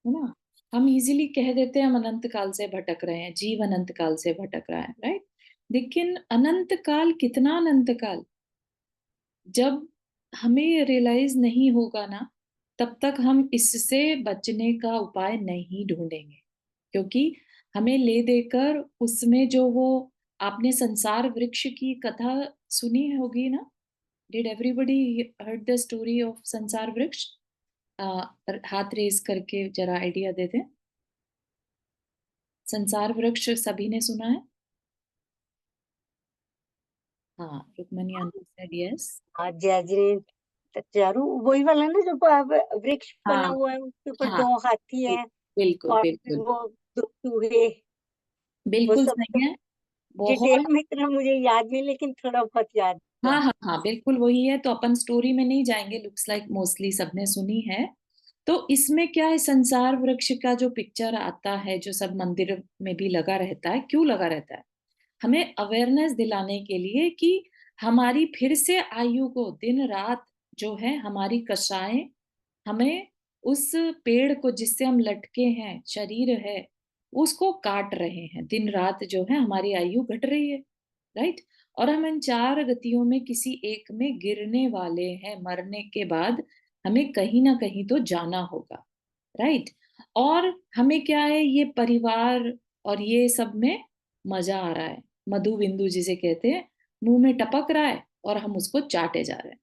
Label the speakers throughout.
Speaker 1: है ना। हम इजीली कह देते हैं हम अनंत काल से भटक रहे हैं, जीव अनंत काल से भटक रहा है, राइट। लेकिन अनंत काल कितना अनंत काल, जब हमें रियलाइज नहीं होगा ना, तब तक हम इससे बचने का उपाय नहीं ढूंढेंगे। क्योंकि हमें ले देकर उसमें जो वो, आपने संसार वृक्ष की कथा सुनी होगी ना। Did everybody heard the story of संसार वृक्ष? हाथ रेस करके जरा आइडिया दे दें। संसार वृक्ष सभी ने सुना है? हाँ, रुक्मणी आंटी सेड यस।
Speaker 2: हाँ, जैजरी चारू वही वाला ना जो वृक्ष बना
Speaker 1: हाँ
Speaker 2: हुआ है, उसके ऊपर
Speaker 1: हाँ,
Speaker 2: 2 हाथी हैं
Speaker 1: बिल्कुल
Speaker 2: और फिर
Speaker 1: बिल्कुल।
Speaker 2: वो 2 चूहे। वो
Speaker 1: बिल्कुल
Speaker 2: सब तो
Speaker 1: सही है।
Speaker 2: डिटेल
Speaker 1: बहुत।
Speaker 2: में इतना मुझे याद नहीं, लेकिन थोड़ा बहुत याद है।
Speaker 1: हाँ हाँ हाँ, बिल्कुल वही है। तो अपन स्टोरी में नहीं जाएंगे, लुक्स लाइक मोस्टली सबने सुनी है। तो इसमें क्या है, संसार वृक्ष का जो पिक्चर आता है, जो सब मंदिर में भी लगा रहता है, क्यों लगा रहता है? हमें अवेयरनेस दिलाने के लिए कि हमारी फिर से आयु को, दिन रात जो है हमारी कषाएं, हमें उस पेड़ को जिससे हम लटके हैं, शरीर है, उसको काट रहे हैं। दिन रात जो है हमारी आयु घट रही है, राइट। और हम इन चार गतियों में किसी एक में गिरने वाले हैं। मरने के बाद हमें कहीं ना कहीं तो जाना होगा, राइट। और हमें क्या है, ये परिवार और ये सब में मजा आ रहा है, मधु बिंदु जिसे कहते हैं, मुंह में टपक रहा है और हम उसको चाटे जा रहे हैं,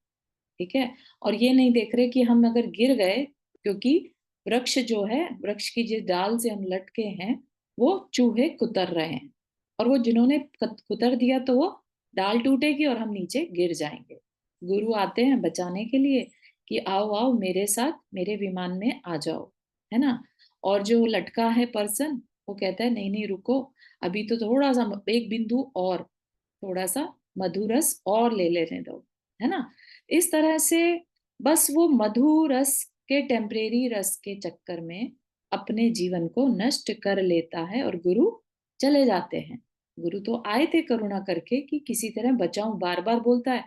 Speaker 1: ठीक है। और ये नहीं देख रहे कि हम अगर गिर गए, क्योंकि वृक्ष जो है, वृक्ष की जिस डाल से हम लटके हैं, वो चूहे कुतर रहे हैं। और वो जिन्होंने कुतर दिया, तो वो डाल टूटेगी और हम नीचे गिर जाएंगे। गुरु आते हैं बचाने के लिए कि आओ आओ मेरे साथ, मेरे विमान में आ जाओ, है ना। और जो लटका है पर्सन, वो कहता है नहीं नहीं रुको, अभी तो थोड़ा सा एक बिंदु और, थोड़ा सा मधुरस और ले लेने दो, है ना। इस तरह से बस वो मधु रस के, टेम्परेरी रस के चक्कर में अपने जीवन को नष्ट कर लेता है और गुरु चले जाते हैं। गुरु तो आए थे करुणा करके कि किसी तरह बचाऊं, बार बार बोलता है।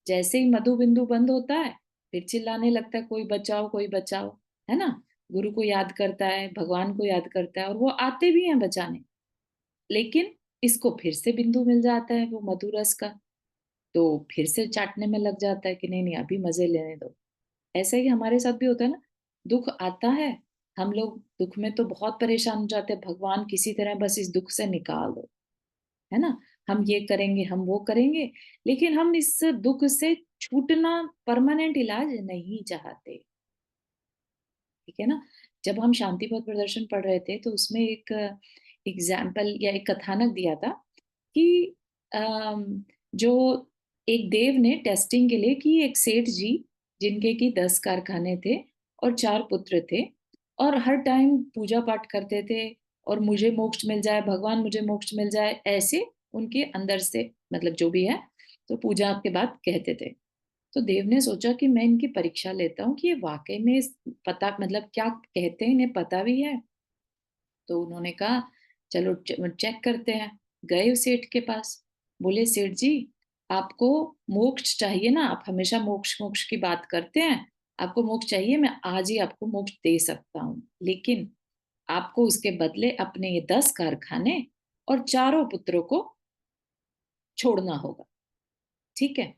Speaker 1: जैसे ही मधु बिंदु बंद होता है, फिर चिल्लाने लगता है कोई बचाओ कोई बचाओ, है ना। गुरु को याद करता है, भगवान को याद करता है, और वो आते भी हैं बचाने। लेकिन इसको फिर से बिंदु मिल जाता है वो मधु रस का, तो फिर से चाटने में लग जाता है कि नहीं नहीं अभी मजे लेने दो। ऐसा ही हमारे साथ भी होता है ना। दुख आता है, हम लोग दुख में तो बहुत परेशान हो जाते हैं, भगवान किसी तरह बस इस दुख से निकाल दो, है ना। हम ये करेंगे, हम वो करेंगे, लेकिन हम इस दुख से छूटना, परमानेंट इलाज नहीं चाहते, ठीक है ना। जब हम शांति पथ प्रदर्शन पढ़ रहे थे, तो उसमें एक एग्जाम्पल या एक कथानक दिया था कि जो एक देव ने टेस्टिंग के लिए कि एक सेठ जी, जिनके की 10 कारखाने थे और 4 पुत्र थे, और हर टाइम पूजा पाठ करते थे, और मुझे मोक्ष मिल जाए भगवान, मुझे मोक्ष मिल जाए, ऐसे उनके अंदर से, मतलब जो भी है, तो पूजा के बाद कहते थे। तो देव ने सोचा कि मैं इनकी परीक्षा लेता हूँ कि ये वाकई में पता, मतलब क्या कहते हैं इन्हें पता भी है। तो उन्होंने कहा चलो चेक करते हैं। गए उस सेठ के पास, बोले सेठ जी, आपको मोक्ष चाहिए ना, आप हमेशा मोक्ष मोक्ष की बात करते हैं, आपको मोक्ष चाहिए, मैं आज ही आपको मोक्ष दे सकता हूँ, लेकिन आपको उसके बदले अपने ये 10 कारखाने और चारों पुत्रों को छोड़ना होगा, ठीक है।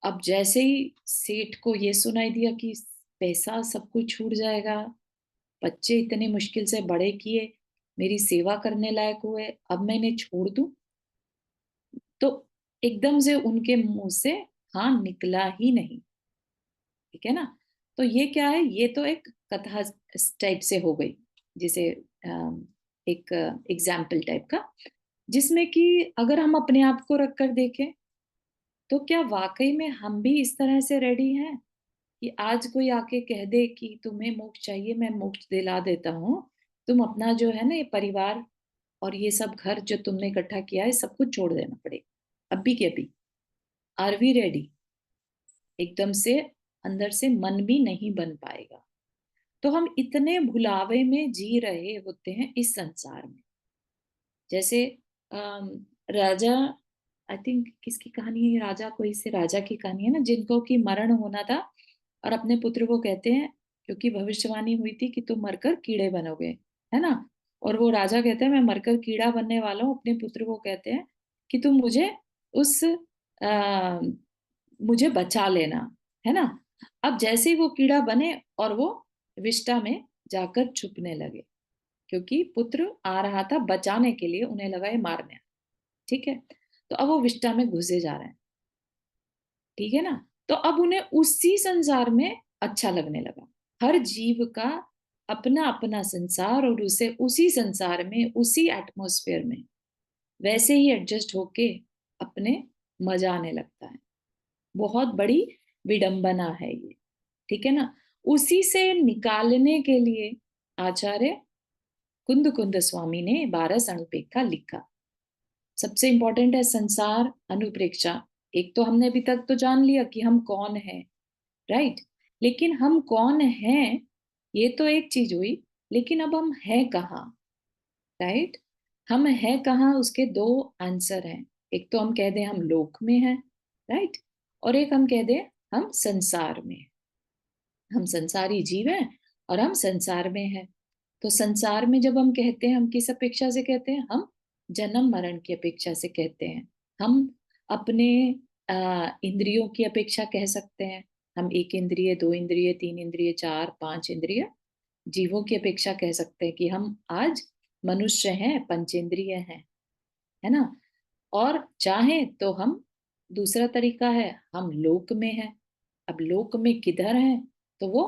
Speaker 1: अब जैसे ही सेठ को ये सुनाई दिया कि पैसा सब कुछ छूट जाएगा, बच्चे इतने मुश्किल से बड़े किए, मेरी सेवा करने लायक हुए, अब मैं इन्हें छोड़ दूं, तो एकदम से उनके मुंह से हाँ निकला ही नहीं, ठीक है ना। तो ये क्या है, ये तो एक कथा टाइप से हो गई, जिसे एक एग्जाम्पल टाइप का, जिसमें कि अगर हम अपने आप को रख कर देखें, तो क्या वाकई में हम भी इस तरह से रेडी हैं कि आज कोई आके कह दे कि तुम्हें मोक्ष चाहिए, मैं मोक्ष दिला देता हूँ, तुम अपना जो है ना ये परिवार और ये सब घर जो तुमने इकट्ठा किया है, सब कुछ छोड़ देना पड़ेगा अभी के अभी? Are we ready? एकदम से अंदर से मन भी नहीं बन पाएगा। तो हम इतने भुलावे में जी रहे होते हैं इस संसार में। जैसे राजा, आई थिंक किसकी कहानी है, राजा कोई से राजा की कहानी है ना, जिनको की मरण होना था और अपने पुत्र को कहते हैं क्योंकि भविष्यवाणी हुई थी कि तुम मरकर कीड़े बनोगे, है ना। और वो राजा कहते हैं मैं मरकर कीड़ा बनने वाला हूँ, अपने पुत्र को कहते हैं कि तुम मुझे उस आ, मुझे बचा लेना, है ना। अब जैसे ही वो कीड़ा बने और वो विष्टा में जाकर छुपने लगे, क्योंकि पुत्र आ रहा था बचाने के लिए, उन्हें लगा ये मारने, ठीक है। तो अब वो विष्टा में घुसे जा रहे हैं, ठीक है ना। तो अब उन्हें उसी संसार में अच्छा लगने लगा। हर जीव का अपना अपना संसार, और उसे उसी संसार में, उसी एटमॉस्फेयर में वैसे ही एडजस्ट होके अपने मजा आने लगता है। बहुत बड़ी विडंबना है ये, ठीक है ना। उसी से निकालने के लिए आचार्य कुंद कुंद स्वामी ने 12 अणुपेक्षा लिखा। सबसे इंपॉर्टेंट है संसार अनुप्रेक्षा। एक तो हमने अभी तक तो जान लिया कि हम कौन हैं, राइट। लेकिन हम कौन हैं ये तो एक चीज हुई, लेकिन अब हम हैं कहाँ, राइट। हम हैं कहाँ, उसके दो आंसर हैं। एक तो हम कह दें हम लोक में हैं, राइट। और एक हम कह दें हम संसार में। हम संसारी जीव हैं और हम संसार में हैं। तो संसार में जब हम कहते हैं, हम किस अपेक्षा से कहते हैं, हम जन्म मरण की अपेक्षा से कहते हैं। हम अपने इंद्रियों की अपेक्षा कह सकते हैं। हम एक इंद्रिय, दो इंद्रिय, तीन इंद्रिय, चार पांच इंद्रिय जीवों की अपेक्षा कह सकते हैं कि हम आज मनुष्य हैं, पंचेंद्रिय हैं, है ना। और चाहें तो हम, दूसरा तरीका है, हम लोक में हैं। अब लोक में किधर है, तो वो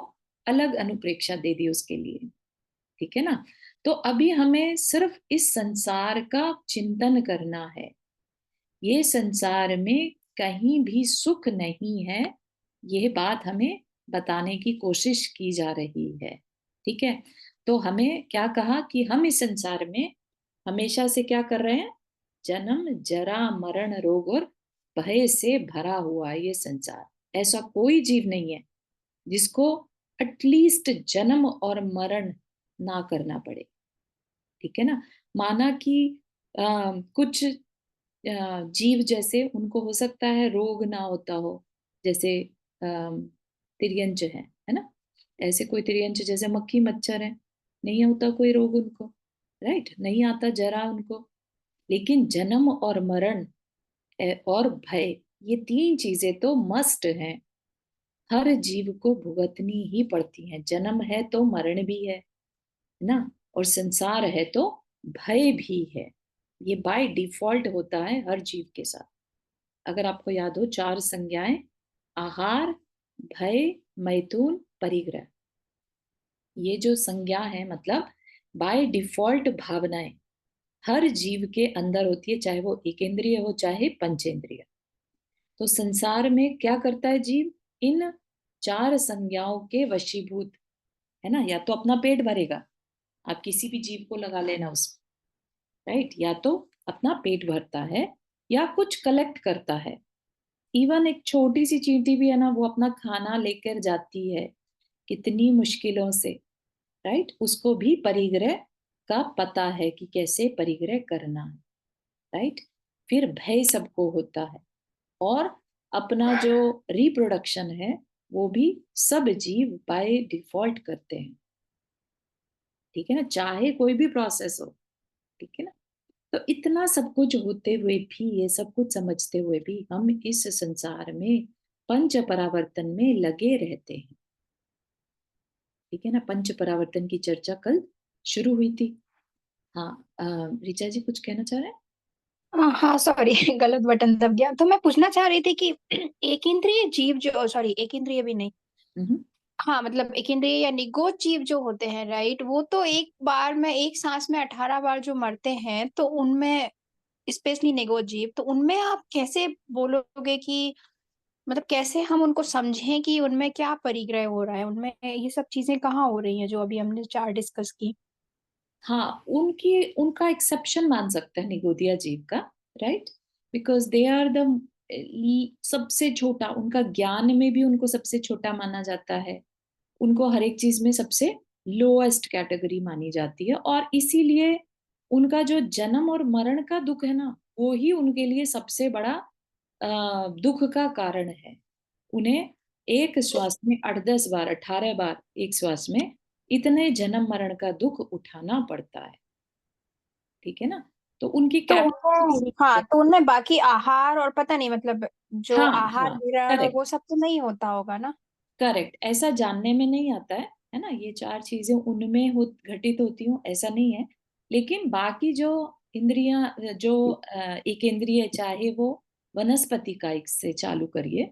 Speaker 1: अलग अनुप्रेक्षा दे दी उसके लिए, ठीक है ना। तो अभी हमें सिर्फ इस संसार का चिंतन करना है। ये संसार में कहीं भी सुख नहीं है, ये बात हमें बताने की कोशिश की जा रही है, ठीक है। तो हमें क्या कहा कि हम इस संसार में हमेशा से क्या कर रहे हैं, जन्म जरा मरण रोग और भय से भरा हुआ है ये संसार। ऐसा कोई जीव नहीं है जिसको एटलीस्ट जन्म और मरण ना करना पड़े, ठीक है ना। माना कि कुछ जीव जैसे उनको हो सकता है रोग ना होता हो, जैसे तिर्यंच है ना। ऐसे कोई तिर्यंच जैसे मक्खी मच्छर है, नहीं होता कोई रोग उनको, राइट, नहीं आता जरा उनको। लेकिन जन्म और मरण और भय, ये तीन चीजें तो मस्ट हैं, हर जीव को भुगतनी ही पड़ती हैं। जन्म है तो मरण भी है ना, और संसार है तो भय भी है। ये बाय डिफॉल्ट होता है हर जीव के साथ। अगर आपको याद हो, चार संज्ञाएं, आहार, भय, मैथुन, परिग्रह, ये जो संज्ञा है मतलब बाय डिफॉल्ट भावनाएं हर जीव के अंदर होती है, चाहे वो एक इंद्रिय हो चाहे पंचेंद्रिय। तो संसार में क्या करता है जीव, इन चार संज्ञाओं के वशीभूत, है ना। या तो अपना पेट भरेगा, आप किसी भी जीव को लगा लेना उसमें, राइट। या तो अपना पेट भरता है या कुछ कलेक्ट करता है। इवन एक छोटी सी चींटी भी है ना, वो अपना खाना लेकर जाती है कितनी मुश्किलों से, राइट। उसको भी परिग्रह का पता है कि कैसे परिग्रह करना है, राइट। फिर भय सबको होता है, और अपना जो रिप्रोडक्शन है वो भी सब जीव बाय डिफॉल्ट करते हैं, ठीक है ना, चाहे कोई भी प्रोसेस हो, ठीक है ना। तो इतना सब कुछ होते हुए भी, ये सब कुछ समझते हुए भी हम इस संसार में पंच परावर्तन में लगे रहते हैं, ठीक है ना। पंच परावर्तन की चर्चा कल शुरू हुई थी। हाँ, ऋचा जी कुछ कहना चाह रहे हैं।
Speaker 2: हाँ सॉरी गलत बटन दब गया। तो मैं पूछना चाह रही थी कि एक इंद्रिय जीव जो, सॉरी एक इंद्रिय भी नहीं,
Speaker 1: हम्म।
Speaker 2: हाँ मतलब एक इंद्रिय या निगोच जीव जो होते हैं, राइट, वो तो एक बार में, एक सांस में 18 बार जो मरते हैं, तो उनमें, स्पेशली निगोच जीव, तो उनमें आप कैसे बोलोगे कि, मतलब कैसे हम उनको समझें कि उनमें क्या परिग्रह हो रहा है, उनमें ये सब चीजें कहाँ हो रही हैं जो अभी हमने चार डिस्कस की।
Speaker 1: हाँ, उनकी उनका एक्सेप्शन मान सकते हैं निगोदिया जीव का, right. Because they are the सबसे छोटा, उनका ज्ञान में भी उनको सबसे छोटा माना जाता है। उनको हर एक चीज में सबसे लोएस्ट कैटेगरी मानी जाती है, और इसीलिए उनका जो जन्म और मरण का दुख है ना, वो ही उनके लिए सबसे बड़ा दुख का कारण है। उन्हें एक श्वास में 8-10 बार, 18 बार एक श्वास में इतने जन्म मरण का दुख उठाना पड़ता है। ठीक है ना? तो उनकी
Speaker 2: तो
Speaker 1: कैपेसिटी।
Speaker 2: उनमें हाँ, तो उनमें बाकी आहार और पता नहीं मतलब जो
Speaker 1: हाँ
Speaker 2: आहार
Speaker 1: हाँ,
Speaker 2: विहार और
Speaker 1: करेक्ट।
Speaker 2: वो सब तो नहीं होता होगा ना?
Speaker 1: करेक्ट, ऐसा जानने में नहीं आता है ना? ये 4 चीज़ें उनमें हो घटित होती हों, ऐसा नहीं है। लेकिन बाकी जो इंद्रियाँ जो एक इंद्रिय चाहे वो वनस्पति कायिक से चालू करिए,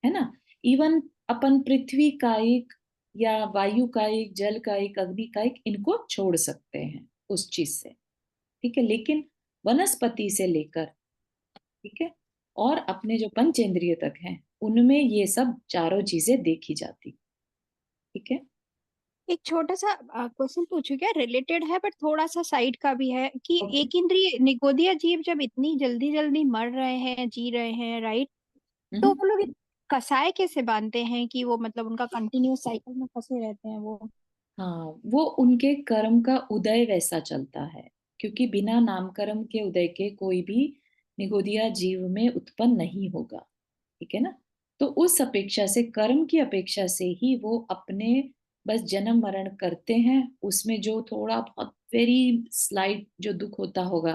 Speaker 1: है ना? इवन अपन पृथ्वी कायिक या वायु कायिक, जल कायिक, अग्नि कायिक इनको छोड़ सकते हैं उस चीज़ से, ठीक है? लेकिन वनस्पति से लेकर, ठीक है? और अपने जो पंचेंद्रिय तक हैं, उनमें ये सब चारों चीज़ें देखी जाती, ठीक है?
Speaker 2: एक छोटा-सा क्वेश्चन पूछूँ क्या? रिलेटेड है बट थोड़ा-सा साइड का भी है कि
Speaker 1: ओके।
Speaker 2: एक इंद्रिय निगोदिया जीव जब इतनी जल्दी-जल्दी मर रहे हैं, जी रहे हैं, राइट?
Speaker 1: हुँ,
Speaker 2: तो
Speaker 1: हुँ।
Speaker 2: वो लोग कसाय कैसे बाँधते हैं कि वो मतलब उनका कंटिन्यूअस साइकिल में फँसे रहते हैं वो?
Speaker 1: हाँ, वो उनके कर्म का उदय वैसा चलता है, क्योंकि बिना नामकर्म के उदय के कोई भी निगोदिया जीव में उत्पन्न नहीं होगा, ठीक है ना? तो उस अपेक्षा से, कर्म की अपेक्षा से ही वो अपने बस जन्म-मरण करते हैं, उसमें जो थोड़ा बहुत वेरी स्लाइट जो दुःख होता होगा,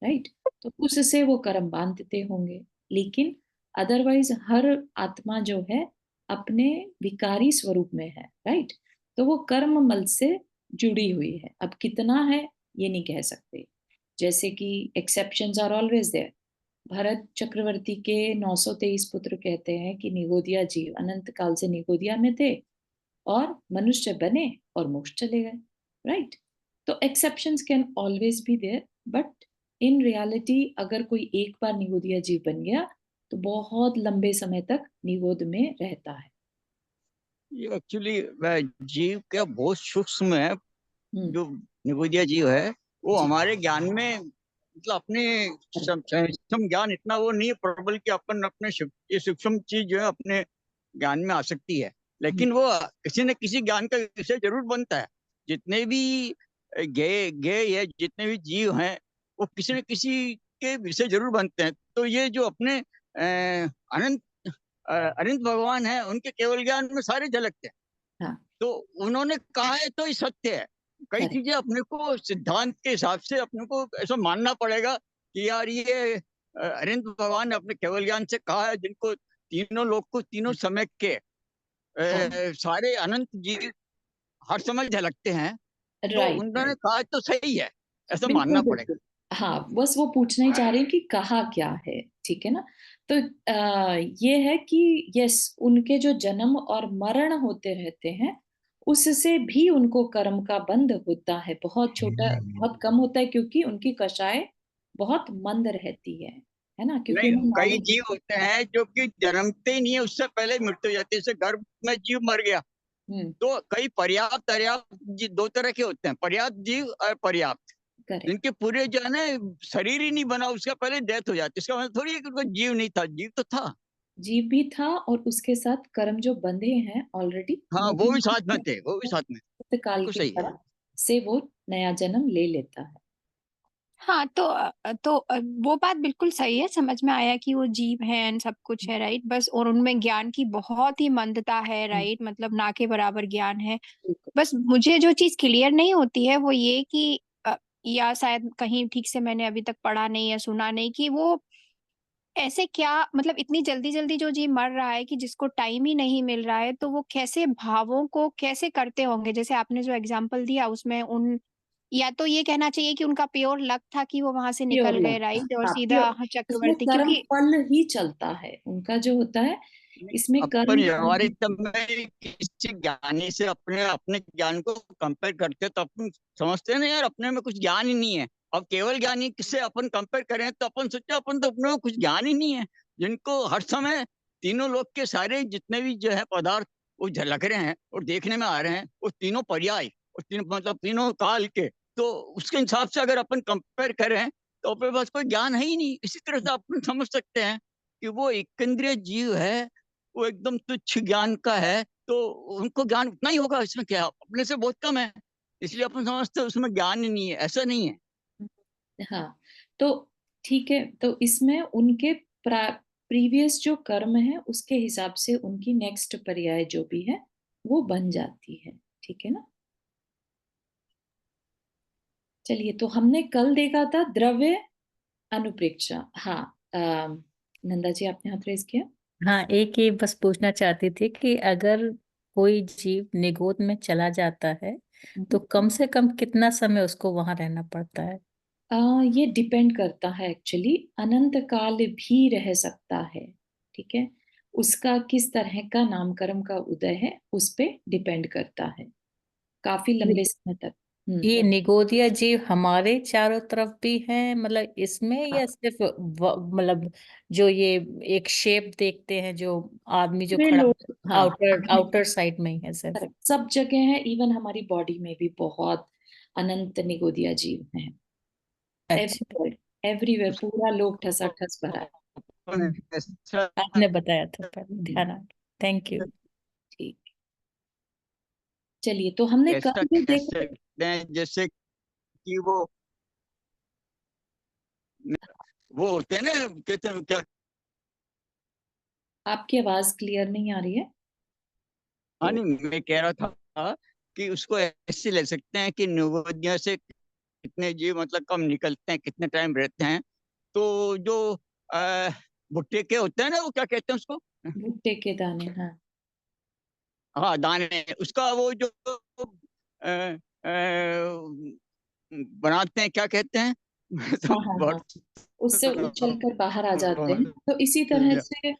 Speaker 1: राइट? तो उससे वो कर्म बाँध देते होंगे। लेकिन अदरवाइज़ हर आत्मा जो है, अपने विकारी स्वरूप में है, राइट? तो वो कर्म मल से जुड़ी हुई है। अब कितना है, ये नहीं कह सकते। जैसे कि exceptions are always there. Bharat Chakravarti के 923 पुत्र कहते हैं कि निगोदिया जीव अनंत काल से निगोदिया में थे और मनुष्य बने और मोक्ष चले गए, राइट? तो exceptions can always be there, but in reality अगर कोई एक बार निगोदिया जीव बन गया, तो बहुत लंबे समय तक निगोद में रहता है।
Speaker 3: ये एक्चुअली जीव का बहुत सूक्ष्म है।
Speaker 1: हुँ,
Speaker 3: जो निगोदिया जीव है वो
Speaker 1: जी।
Speaker 3: हमारे ज्ञान में मतलब अपने सूक्ष्म ज्ञान इतना वो नहीं है, प्रबल कि अपन अपने ये सूक्ष्म चीज जो है अपने ज्ञान में आ सकती है।
Speaker 1: हुँ,
Speaker 3: लेकिन वो किसी न किसी ज्ञान का विषय जरूर बनता है। जितने भी गे गे या जितने भी जीव हैं वो किसी न किसी के विषय जरूर बनते हैं। तो ये जो अपने अनंत अनंत भगवान है उनके केवल ज्ञान में सारे झलकते हैं।
Speaker 1: हाँ,
Speaker 3: तो उन्होंने कहा है तो ये सत्य है। कई
Speaker 1: करेक्ट।
Speaker 3: चीजें अपने को सिद्धांत के हिसाब से अपने को ऐसा मानना पड़ेगा कि यार ये अरिंद भगवान ने अपने केवल ज्ञान से कहा है, जिनको तीनों लोग को तीनों समय के
Speaker 1: हाँ,
Speaker 3: सारे अनंत जीव हर समय झलकते हैं। तो
Speaker 1: राइट,
Speaker 3: उन्होंने
Speaker 1: राइट।
Speaker 3: कहा तो सही है, ऐसा
Speaker 1: बिल्कुल,
Speaker 3: मानना पड़ेगा।
Speaker 1: बिल्कुल। हाँ, बस वो पूछना ही चाह रही हूँ कि कहा क्या है, ठीक है ना? तो ये है कि यस, उनके जो जन्म और मरण होते रहते हैं, उससे भी उनको कर्म का बंध होता है। बहुत छोटा, बहुत कम होता है क्योंकि उनकी कषाय बहुत मंद रहती है ना? क्योंकि
Speaker 3: नहीं,
Speaker 1: उन्हें
Speaker 3: कई
Speaker 1: नॉलेज।
Speaker 3: जीव होते हैं जो कि जन्मते ही नहीं है, उससे पहले मृत्यु हो जाती है। जैसे गर्भ में जीव मर गया
Speaker 1: हुँ,
Speaker 3: तो कई पर्याप्त अर्याप्त दो तरह के होते हैं, पर्याप्त जीव और पर्याप्त।
Speaker 1: करेक्ट।
Speaker 3: जिनके पूरे जो है ना शरीर ही नहीं बना उसका पहले डेथ हो जाती है, इसका मतलब थोड़ी है कि उनको जीव नहीं था, जीव तो था।
Speaker 1: जीव भी था और उसके साथ कर्म जो बंधे हैं ऑलरेडी,
Speaker 3: हाँ,
Speaker 1: वो
Speaker 3: वो
Speaker 1: भी
Speaker 3: भी साथ में थे, वो भी साथ में।
Speaker 1: काल
Speaker 3: बिल्कुल
Speaker 1: की
Speaker 3: सही है।
Speaker 1: तरह से वो नया जन्म ले लेता है।
Speaker 2: हाँ, वो बात बिल्कुल सही है, समझ में आया कि वो जीव हैं एंड सब कुछ है, राइट? बस और उनमें ज्ञान की बहुत ही मंदता है,
Speaker 1: हुँ,
Speaker 2: राइट? मतलब ना के बराबर ज्ञान है।
Speaker 1: बिल्कुल।
Speaker 2: बस मुझे जो चीज़ क्लियर नहीं होती है वो ये कि या शायद कहीं ठीक से मैंने अभी तक पढ़ा नहीं या सुना नहीं कि वो ऐसे क्या मतलब इतनी जल्दी-जल्दी जो जीव मर रहा है कि जिसको टाइम ही नहीं मिल रहा है, तो वो कैसे भावों को कैसे करते होंगे? जैसे आपने जो एग्ज़ाम्पल दिया उसमें उन या तो ये कहना चाहिए कि उनका प्योर लक था कि वो वहाँ से
Speaker 1: प्योर
Speaker 2: निकल
Speaker 1: लव
Speaker 2: गए,
Speaker 1: था।
Speaker 2: राइट? और
Speaker 1: हाँ,
Speaker 2: सीधा
Speaker 1: प्योर। इसमें
Speaker 2: चक्रवर्ती
Speaker 1: कर्म
Speaker 2: क्योंकि
Speaker 1: फल ही चलता है। उनका जो होता है, इसमें
Speaker 3: अपन
Speaker 1: कर्म फल ही।
Speaker 3: व्यवहारिक में किसी ज्ञानी से अपने अपने ज्ञान को कंपेयर करते तो अपन समझते हैं ना यार अपने में कुछ ज्ञान ही नहीं है। अब केवल ज्ञानी किससे अपन कंपेयर करें तो अपन सोचे अपन तो अपने में कुछ ज्ञान ही नहीं है। जिनको हर समय तीनों लोग के सारे जितने भी जो है पदार्थ वो झलक रहे हैं और देखने में आ रहे हैं, वो तीनों पर्याय और तीनों मतलब तीनों काल के। तो उसके हिसाब से अगर अपन कंपेयर करें तो अपने पास कोई ज्ञान है ही नहीं। इसी तरह से अपन समझ सकते हैं कि वो एक इंद्रिय जीव है, वो एकदम तुच्छ ज्ञान का है। तो उनको ज्ञान उतना ही होगा, इसमें क्या अपने से बहुत कम है, इसलिए अपन समझते हैं उसमें ज्ञान ही नहीं है। ऐसा नहीं है।
Speaker 1: हाँ, तो ठीक है, तो इसमें उनके प्रा प्रीवियस जो कर्म है उसके हिसाब से उनकी नेक्स्ट पर्याय जो भी है वो बन जाती है। ठीक है ना। चलिए, तो हमने कल देखा था द्रव्य अनुप्रेक्षा। हाँ, नंदा जी आपने हाथ रेज किया।
Speaker 4: हाँ, एक ही बस पूछना चाहती थी कि अगर कोई जीव निगोद में चला जाता है तो कम से कम कितना समय उसको वहां रहना पड़ता है?
Speaker 1: ये डिपेंड करता है एक्चुअली, अनंत काल भी रह सकता है। ठीक है, उसका किस तरह का नामकर्म का उदय है उस पे डिपेंड करता है, काफी लंबे समय तक।
Speaker 4: ये निगोदिया जीव हमारे चारों तरफ भी हैं, मतलब इसमें, या सिर्फ मतलब जो ये एक शेप देखते हैं जो आदमी जो
Speaker 1: वे
Speaker 4: खड़ा
Speaker 1: लोग, हाँ,
Speaker 4: आउटर साइड में ही है सिर्फ?
Speaker 1: correct, सब जगह है, इवन हमारी बॉडी में भी बहुत अनंत निगोदिया जीव हैं।
Speaker 4: अच्छा।
Speaker 1: एवरीवेयर, एवरीवेयर पूरा लोग ठसाठस भरा है।
Speaker 3: अपन ऐसा
Speaker 4: आपने बताया था पहले,
Speaker 1: हम्म,
Speaker 4: ध्यान आ गया। Thank you.
Speaker 1: ठीक। चलिए, तो हमने
Speaker 3: ऐसा
Speaker 1: कल भी
Speaker 3: कह
Speaker 1: देखा।
Speaker 3: सकते हैं जैसे कि वो होते हैं ना, कहते हैं क्या।
Speaker 1: आपकी आवाज क्लियर नहीं आ रही है।
Speaker 3: हाँ,
Speaker 1: तो
Speaker 3: नहीं, मैं कह रहा था कि उसको ऐसे ले सकते हैं कि नवोदिया से कितने जीव मतलब कम निकलते हैं, कितने टाइम रहते हैं। तो जो अ, भुट्टे के होते हैं ना, वो क्या कहते हैं उसको।
Speaker 1: भुट्टे के दाने, हाँ।
Speaker 3: हाँ, दाने, उसका वो जो अ, अ, बनाते हैं, क्या कहते हैं। मैं तो
Speaker 1: हाँ हाँ हाँ,
Speaker 3: बहुत
Speaker 1: उससे उछल कर बाहर आ जाते हैं, तो इसी तरह से।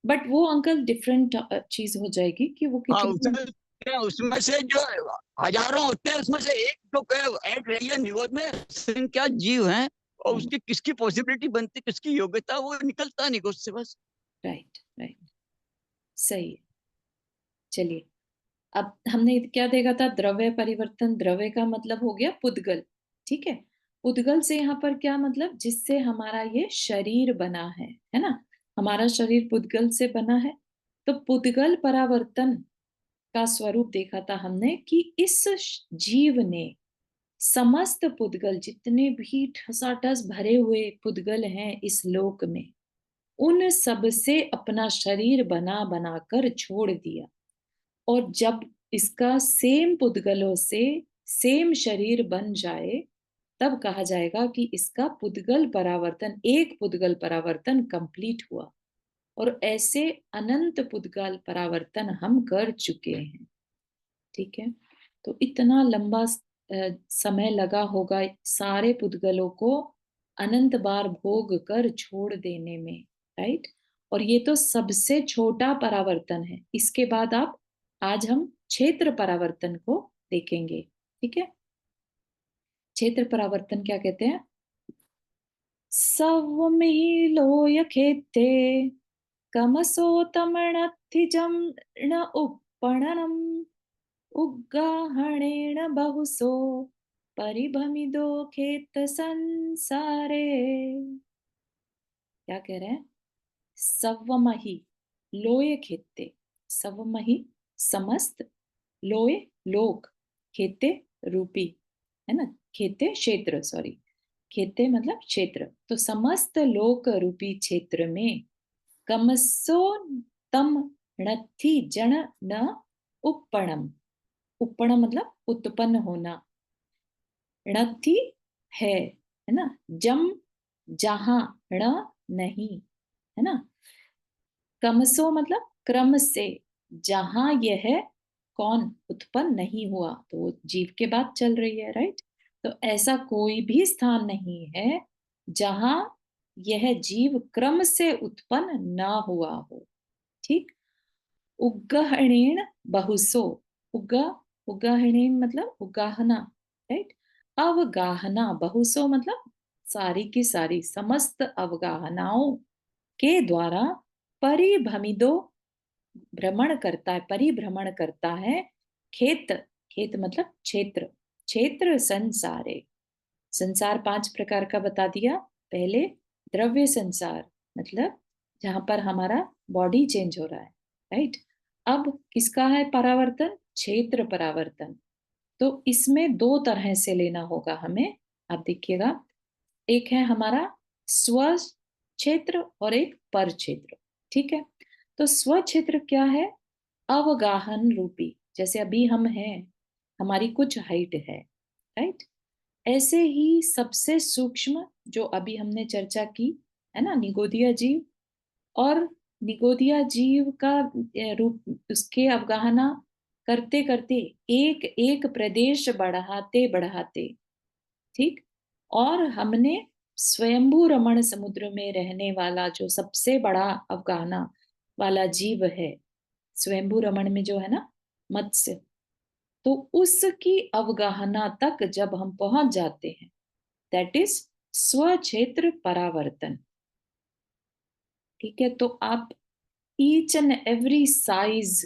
Speaker 1: बट वो अंकल डिफरेंट चीज हो जाएगी कि वो
Speaker 3: हाँ,
Speaker 1: कितने।
Speaker 3: उसमें से जो हजारों होते हैं, उसमें से एक जो ऐड रही है निगोद में, क्या जीव हैं, और उसकी किसकी पॉसिबिलिटी बनती, किसकी योग्यता, वो निकलता निगोद से बस।
Speaker 1: राइट, राइट, सही है। चलिए, अब हमने क्या देखा था, द्रव्य परिवर्तन। द्रव्य का मतलब हो गया पुद्गल। ठीक है, पुद्गल से यहाँ पर क्या मतलब, जिससे हमारा ये शरीर बना है ना। हमारा शरीर पुद्गल से बना है। तो पुद्गल परावर्तन का स्वरूप देखा था हमने कि इस जीव ने समस्त पुद्गल, जितने भी ठसाठस भरे हुए पुद्गल हैं इस लोक में, उन सब से अपना शरीर बना बना कर छोड़ दिया। और जब इसका सेम पुद्गलों से सेम शरीर बन जाए, तब कहा जाएगा कि इसका पुद्गल परावर्तन, एक पुद्गल परावर्तन कंप्लीट हुआ। और ऐसे अनंत पुद्गल परावर्तन हम कर चुके हैं। ठीक है, तो इतना लंबा समय लगा होगा सारे पुद्गलों को अनंत बार भोग कर छोड़ देने में। राइट, और ये तो सबसे छोटा परावर्तन है। इसके बाद आप, आज हम क्षेत्र परावर्तन को देखेंगे। ठीक है, क्षेत्र परावर्तन क्या कहते हैं। सवमिलोय खेते कमसो तमणत्थिजं न uppणनम् उग्गाहणेन बहुसो परिभमिदो खेत संसारे। क्या कह रहे हैं, सवमहि लोय खेते। सवमहि समस्त, लोय लोक, खेते रूपी, है ना। खेते क्षेत्र, सॉरी, खेते मतलब क्षेत्र। तो समस्त लोक रूपी क्षेत्र में कमसो तम णत्थि जन न uppणम। uppण मतलब उत्पन्न होना, णत्थि है ना। जम जहां, ण नहीं, है ना। कमसो मतलब क्रम से, जहां यह कौन उत्पन्न नहीं हुआ, तो वो जीव के बाद चल रही है। राइट, तो ऐसा कोई भी स्थान नहीं है जहां यह जीव क्रम से उत्पन्न ना हुआ हो। ठीक, उग्गहणेन बहुसो, उग्ग, उग्गहणेन मतलब उगाहना। राइट, अवगाहना, बहुसो मतलब सारी की सारी, समस्त अवगाहनाओं के द्वारा परिभ्रमिदो, भ्रमण करता है, परिभ्रमण करता है। खेत, खेत मतलब क्षेत्र, क्षेत्र संसारे। संसार 5 प्रकार का बता दिया पहले। द्रव्य संसार मतलब जहां पर हमारा बॉडी चेंज हो रहा है। राइट, अब किसका है परावर्तन, क्षेत्र परावर्तन। तो इसमें दो तरह से लेना होगा हमें। आप देखिएगा, एक है हमारा स्व क्षेत्र और एक पर क्षेत्र। ठीक है, तो स्व क्षेत्र क्या है? अवगाहन रूपी, जैसे अभी हम हैं, हमारी कुछ हाइट है, राइट? ऐसे ही सबसे सूक्ष्म जो अभी हमने चर्चा की है ना, निगोदिया जीव, और निगोदिया जीव का रूप, उसके अवगाहना करते करते एक एक प्रदेश बढ़ाते बढ़ाते, ठीक, और हमने स्वयंभू रमण समुद्र में रहने वाला जो सबसे बड़ा अवगाहना वाला जीव है, स्वयंभू रमण में जो है ना, मत्स्य, तो उसकी अवगाहना तक जब हम पहुंच जाते हैं, दैट इज स्व क्षेत्र परावर्तन। ठीक है, तो आप ईच एंड एवरी साइज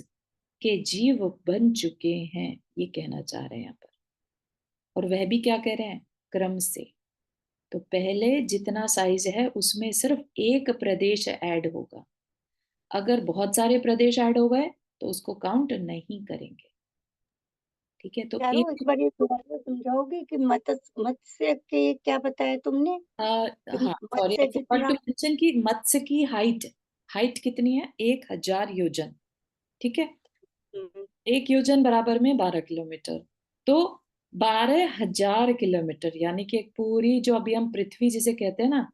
Speaker 1: के जीव बन चुके हैं, ये कहना चाह रहे हैं यहाँ पर। और वह भी क्या कह रहे हैं? क्रम से। तो पहले जितना साइज है उसमें सिर्फ एक प्रदेश ऐड होगा, अगर बहुत सारे प्रदेश ऐड हो गए तो उसको काउंट नहीं करेंगे। ठीक है, तो
Speaker 5: चारू
Speaker 1: एक
Speaker 5: एक बार ये दोबारा समझाओगे कि मत्स्य के क्या बताया तुमने कि
Speaker 1: हाँ सॉरी,
Speaker 5: मत्स्य
Speaker 1: आई फॉरगॉट टू
Speaker 5: जितना
Speaker 1: मेंशन कि मत्स्य की हाइट कितनी है? 1000 योजन। ठीक है,
Speaker 5: हम्म,
Speaker 1: 1 योजन बराबर में 12 किलोमीटर, तो 12,000 किलोमीटर, यानी कि एक पूरी जो अभी हम पृथ्वी जिसे कहते हैं ना,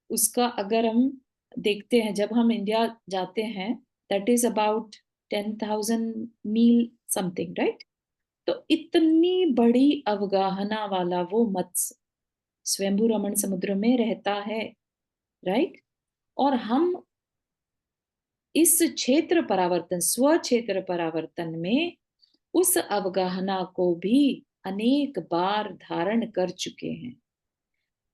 Speaker 1: उसका अगर हम देखते हैं, जब हम इंडिया जाते हैं, that is about 10,000 mile something, right? तो इतनी बड़ी अवगाहना वाला वो मत्स्य स्वयंभू रमण समुद्र में रहता है, राइट? और हम इस क्षेत्र परावर्तन, स्व क्षेत्र परावर्तन में उस अवगाहना को भी अनेक बार धारण कर चुके हैं।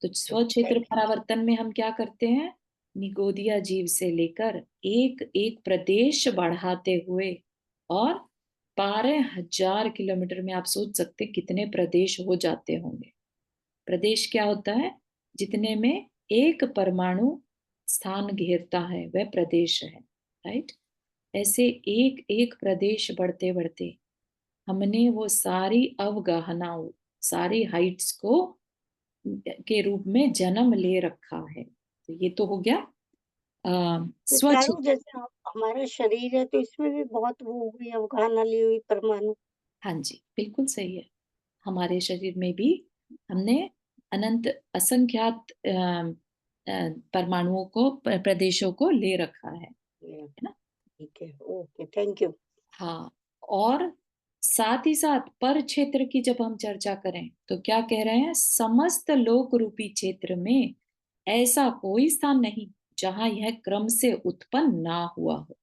Speaker 1: तो स्व क्षेत्र
Speaker 5: थैंक
Speaker 1: परावर्तन में हम क्या करते हैं? निगोदिया जीव से लेकर एक एक प्रदेश बढ़ाते हुए, और 12,000 किलोमीटर में आप सोच सकते हैं कितने प्रदेश हो जाते होंगे। प्रदेश क्या होता है? जितने में एक परमाणु स्थान घेरता है वह प्रदेश है, राइट? ऐसे एक एक प्रदेश बढ़ते बढ़ते हमने वो सारी अवगाहनाओं, सारी हाइट्स को के रूप में जन्म ले रखा है। तो ये तो हो गया
Speaker 5: तो
Speaker 1: स्वच्छ।
Speaker 5: चारू जैसे हमारा शरीर है तो इसमें भी बहुत वो हुई अवगाहना ली हुई परमाणु।
Speaker 1: हाँ जी, बिल्कुल सही है। हमारे शरीर में भी हमने अनंत असंख्यात परमाणुओं को, प्रदेशों को ले रखा है ना?
Speaker 5: ठीक है, ओके, थैंक यू।
Speaker 1: हाँ, और साथ ही साथ पर क्षेत्र की जब हम चर्चा करें तो क्या कह रहे हैं? समस्त लोक रूपी क्षेत्र में ऐसा कोई स्थान नहीं जहां यह क्रम से उत्पन्न ना हुआ हो।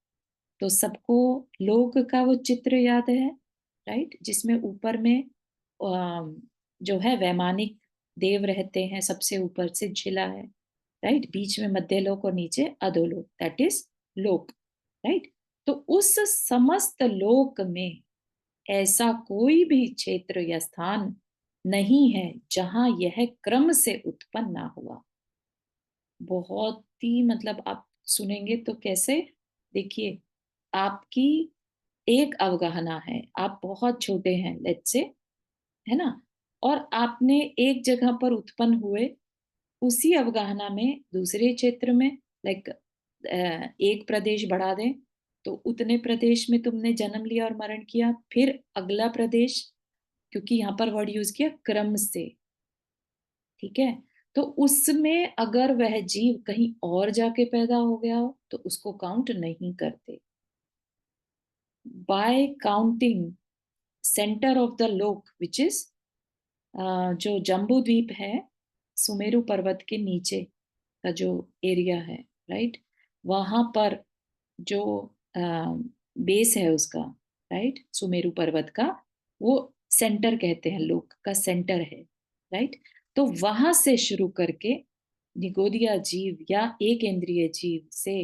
Speaker 1: तो सबको लोक का वो चित्र याद है, राइट? जिसमें ऊपर में जो है वैमानिक देव रहते हैं, सबसे ऊपर से जिला है, राइट? बीच में मध्य लोक और नीचे अधोलोक, दैट इज लोक, राइट? तो उस समस्त लोक में ऐसा कोई भी क्षेत्र या स्थान नहीं है जहां यह क्रम से उत्पन्न ना हुआ। बहुत ही, मतलब आप सुनेंगे तो कैसे, देखिए, आपकी एक अवगाहना है, आप बहुत छोटे हैं, लेट्स से, है ना, और आपने एक जगह पर उत्पन्न हुए, उसी अवगाहना में दूसरे क्षेत्र में, लाइक एक प्रदेश बढ़ा दें तो उतने प्रदेश में तुमने जन्म लिया और मरण किया, फिर अगला प्रदेश, क्योंकि यहाँ पर वर्ड यूज किया क्रम से, ठीक है? तो उसमें अगर वह जीव कहीं और जाके पैदा हो गया हो तो उसको काउंट नहीं करते। Bye counting centre of the लोक विच इज जो जम्बू द्वीप है, सुमेरु पर्वत के नीचे का जो एरिया है, राइट? वहां पर जो बेस है उसका, राइट, सुमेरु पर्वत का, वो सेंटर कहते हैं, लोक का सेंटर है, राइट? तो वहां से शुरू करके निगोदिया जीव या एक इंद्रिय जीव से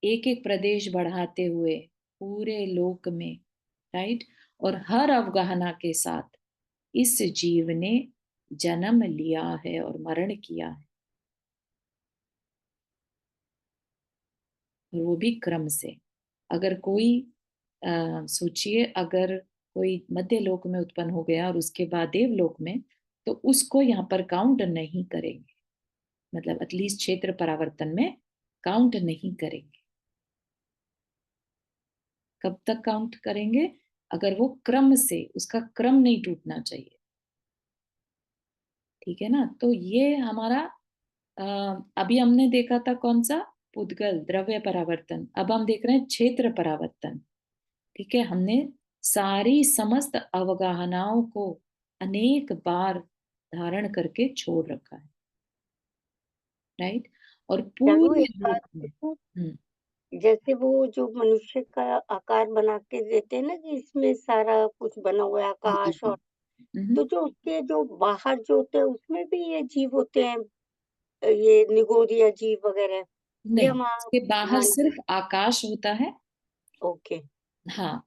Speaker 1: एक एक प्रदेश बढ़ाते हुए पूरे लोक में, राइट, और हर अवगाहना के साथ इस जीव ने जन्म लिया है और मरण किया है, और वो भी क्रम से। अगर कोई सोचिए, अगर कोई मध्य लोक में उत्पन्न हो गया और उसके बाद देवलोक में, तो उसको यहाँ पर काउंट नहीं करेंगे, मतलब एटलीस्ट क्षेत्र परावर्तन में काउंट नहीं करेंगे। कब तक काउंट करेंगे? अगर वो क्रम से, उसका क्रम नहीं टूटना चाहिए, ठीक है ना? तो ये हमारा अभी हमने देखा था कौन सा? पुद्गल, द्रव्य परावर्तन। अब हम देख रहे हैं क्षेत्र परावर्तन। ठीक है, हमने सारी समस्त अवगाहनाओं को अनेक बार धारण करके छोड़ रखा है, राइट? और
Speaker 5: चारू
Speaker 1: पूरे
Speaker 5: एक बात
Speaker 1: रूप में
Speaker 5: पूछूं,
Speaker 1: हम्म,
Speaker 5: जैसे वो जो मनुष्य का आकार बना के देते हैं ना कि इसमें सारा कुछ बना हुआ है,
Speaker 1: जी
Speaker 5: आकाश
Speaker 1: जी
Speaker 5: और तो जो उसके जो बाहर जो होते हैं उसमें भी ये जीव होते हैं, ये निगोरिया जीव वगैरह, ये
Speaker 1: नहीं,
Speaker 5: हम
Speaker 1: इसके बाहर
Speaker 5: मान
Speaker 1: सिर्फ आकाश होता है।
Speaker 5: ओके,
Speaker 1: हाँ,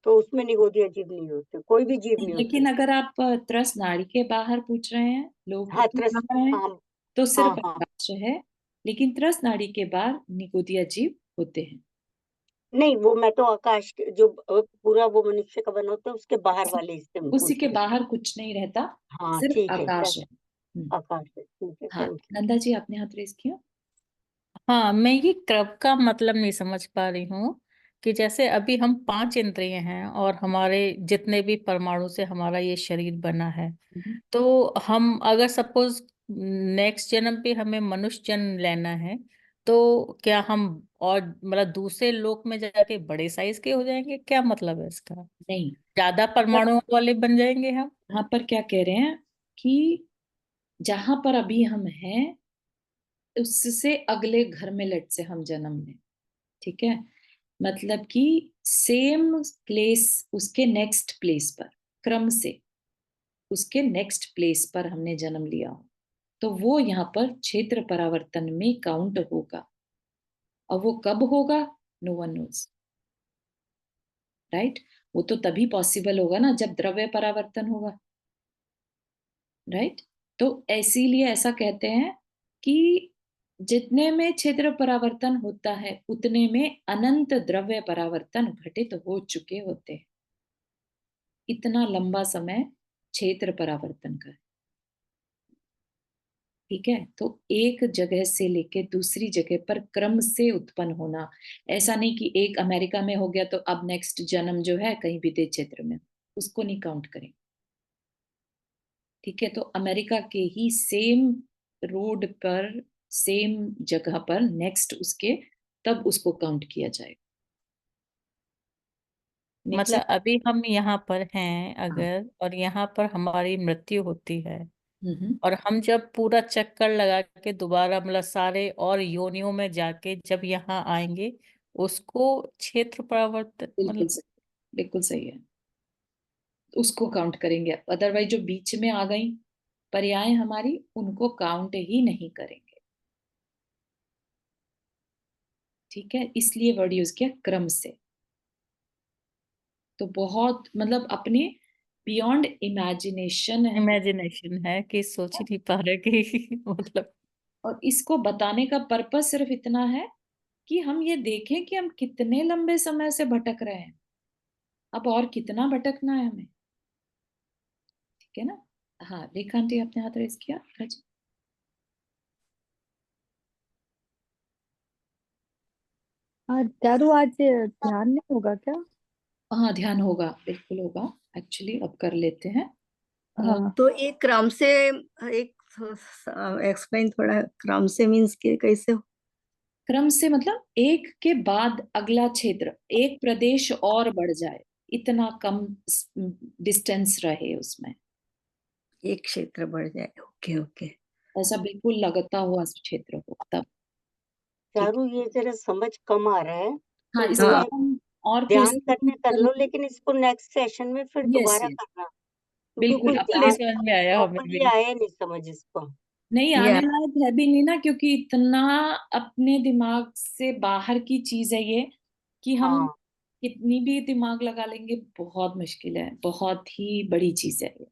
Speaker 5: तो उसमें निगोरिया जीव नहीं होते, कोई भी जीव नहीं होते
Speaker 1: लेकिन
Speaker 5: उसमें।
Speaker 1: अगर आप त्रस नाड़ी के बाहर पूछ रहे हैं, लोग
Speaker 5: हाँ
Speaker 1: के
Speaker 5: त्रस,
Speaker 1: बाहर है,
Speaker 5: हाँ
Speaker 1: तो
Speaker 5: हाँ
Speaker 1: सिर्फ
Speaker 5: हाँ,
Speaker 1: आकाश है। लेकिन त्रस नाड़ी के बाहर निगोदिया जीव होते हैं।
Speaker 5: नहीं वो मैं तो आकाश के जो पूरा वो मनुष्य का बना होता है उसके बाहर वाले हिस्से में
Speaker 1: उसी
Speaker 5: पूछ
Speaker 1: के
Speaker 5: रही
Speaker 1: बाहर कुछ नहीं रहता,
Speaker 5: हूँ। हाँ
Speaker 1: सिर्फ
Speaker 5: ठीक है,
Speaker 1: आकाश है।
Speaker 5: आकाश है, ठीक है,
Speaker 1: हाँ,
Speaker 5: थैंक यू।
Speaker 1: नंदा जी आपने हाथ रेस किया।
Speaker 4: हाँ, मैं ये क्रम का मतलब नहीं समझ पा रही हूँ कि जैसे अभी हम 5 इंद्रिय हैं और हमारे जितने भी परमाणु से हमारा ये शरीर बना है,
Speaker 1: हम्म,
Speaker 4: तो हम अगर सपोज नेक्स्ट जन्म पे हमें मनुष्य जन्म लेना है, तो क्या हम और मतलब दूसरे लोक में जाके बड़े साइज के हो जाएंगे? क्या मतलब है इसका?
Speaker 1: नहीं,
Speaker 4: ज्यादा
Speaker 1: पर
Speaker 4: परमाणुओं वाले बन जाएंगे हम?
Speaker 1: यहाँ पर क्या कह रहे हैं कि जहां पर अभी हम हैं उससे अगले घर में लेट से हम जन्म लें, ठीक है? मतलब कि सेम प्लेस, उसके नेक्स्ट प्लेस पर, क्रम से उसके नेक्स्ट प्लेस पर हमने जन्म लिया हो, तो वो यहाँ पर क्षेत्र परावर्तन में काउंट होगा। और वो कब होगा? No one knows, right? वो तो तभी पॉसिबल होगा ना जब द्रव्य परावर्तन होगा, राइट? तो इसीलिए ऐसा कहते हैं कि जितने में क्षेत्र परावर्तन होता है उतने में अनंत द्रव्य परावर्तन घटित हो चुके होते हैं। इतना लंबा समय क्षेत्र परावर्तन का है, ठीक है? तो एक जगह से लेके दूसरी जगह पर क्रम से उत्पन्न होना, ऐसा नहीं कि एक अमेरिका में हो गया तो अब नेक्स्ट जन्म जो है कहीं विदेश क्षेत्र में, उसको नहीं काउंट करें, ठीक है? तो अमेरिका के ही सेम रोड पर, सेम जगह पर नेक्स्ट उसके, तब उसको काउंट किया जाएगा। नेक्स्ट।
Speaker 4: मतलब अभी हम यहाँ पर हैं
Speaker 1: हाँ।
Speaker 4: अगर, और यहाँ पर हमारी मृत्यु होती है,
Speaker 1: हम्म।
Speaker 4: और हम जब पूरा चक्कर लगा के दोबारा मतलब सारे और योनियों में जाके जब यहाँ आएंगे, उसको क्षेत्र परावर्तन
Speaker 1: बिल्कुल
Speaker 4: मतलब?
Speaker 1: सही, बिल्कुल सही है, उसको काउंट करेंगे। अदरवाइज जो बीच में आ गई पर्याय हमारी, उनको काउंट ही नहीं करेंगे, ठीक है? इसलिए वर्ड यूज किया क्रम से। तो बहुत मतलब अपने बियॉन्ड इमेजिनेशन है।
Speaker 4: इमेजिनेशन है कि सोच ही नहीं पा रहे कि मतलब।
Speaker 1: और इसको बताने का पर्पस सिर्फ इतना है कि हम ये देखें कि हम कितने लंबे समय से भटक रहे हैं, अब और कितना भटकना है हमें, ठीक है ना? हाँ, रेखा आंटी आपने हाथ रेस किया। राजी।
Speaker 6: आज चारू आज ध्यान नहीं होगा क्या?
Speaker 1: हाँ, ध्यान होगा, बिल्कुल होगा। एक्चुअली अब कर लेते हैं।
Speaker 6: हाँ,
Speaker 7: तो एक क्रम से, एक एक्सप्लेन थोड़ा, क्रम से मीन्स के कैसे हो?
Speaker 1: क्रम से मतलब एक के बाद अगला क्षेत्र, एक प्रदेश और बढ़ जाए, इतना कम डिस्टेंस रहे उसमें,
Speaker 7: एक क्षेत्र बढ़ जाए, ओके ओके।
Speaker 1: ऐसा बिल्कुल लगता हुआ क्षेत्र हो तब, ठीक।
Speaker 5: चारू ये जरा समझ कम आ रहा है,
Speaker 1: हाँ,
Speaker 5: तो
Speaker 1: इसको
Speaker 7: हाँ,
Speaker 5: ये
Speaker 1: हम और फिर
Speaker 5: ध्यान
Speaker 1: से
Speaker 5: करने कर
Speaker 1: कर
Speaker 5: लो,
Speaker 1: लें।
Speaker 5: लेकिन इसको नेक्स्ट सेशन में फिर
Speaker 1: यस
Speaker 5: दोबारा
Speaker 1: यस,
Speaker 5: करना, क्योंकि
Speaker 1: बिल्कुल
Speaker 5: कुछ
Speaker 1: अब
Speaker 4: बिल्कुल नहीं
Speaker 5: ध्यान
Speaker 4: समझ में आया हमें
Speaker 5: प्रॉपरली
Speaker 4: भी।
Speaker 5: आया नहीं समझ इसको।
Speaker 1: नहीं
Speaker 7: या
Speaker 1: आने लायक है भी नहीं ना, क्योंकि इतना अपने दिमाग से बाहर की चीज है ये, कि हम
Speaker 5: हाँ
Speaker 1: कितनी भी दिमाग लगा लेंगे बहुत मुश्किल है, बहुत ही बड़ी चीज है ये,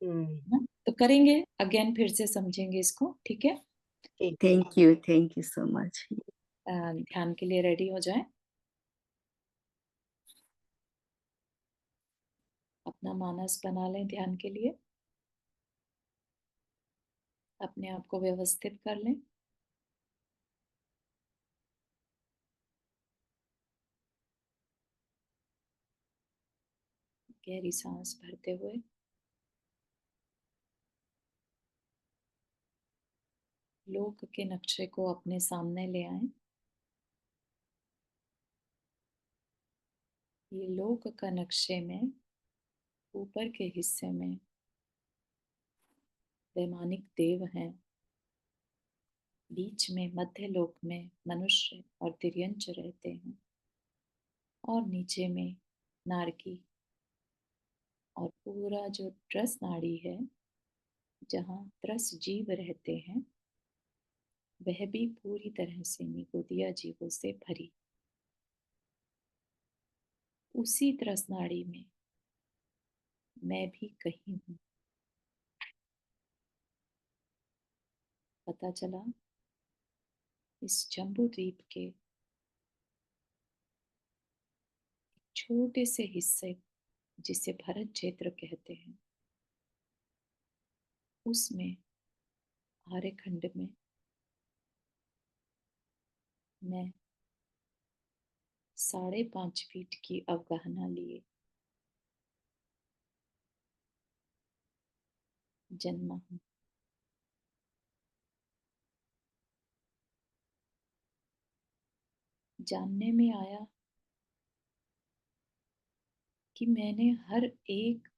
Speaker 5: हम्म,
Speaker 1: है ना? तो करेंगे अगेन, फिर से समझेंगे इसको, ठीक है?
Speaker 5: ठीक है।
Speaker 7: Thank you so much.
Speaker 1: ध्यान के लिए रेडी हो जाए, अपना मानस बना लें ध्यान के लिए, अपने आप को व्यवस्थित कर लें। गहरी सांस भरते हुए लोक के नक्शे को अपने सामने ले आए। ये लोक का नक्शे में ऊपर के हिस्से में वैमानिक देव हैं, बीच में मध्य लोक में मनुष्य और तिर्यंच रहते हैं, और नीचे में नारकी, और पूरा जो त्रस नाड़ी है जहाँ त्रस जीव रहते हैं वह भी पूरी तरह से निगोदिया जीवों से भरी। उसी त्रस नाड़ी में मैं भी कहीं हूँ। पता चला इस जम्बू द्वीप के छोटे से हिस्से जिसे भरत क्षेत्र कहते हैं, उसमें आर्यखंड में मैं 5.5 फीट की अवगाहना लिए जन्मा हूँ। जानने में आया कि मैंने हर एक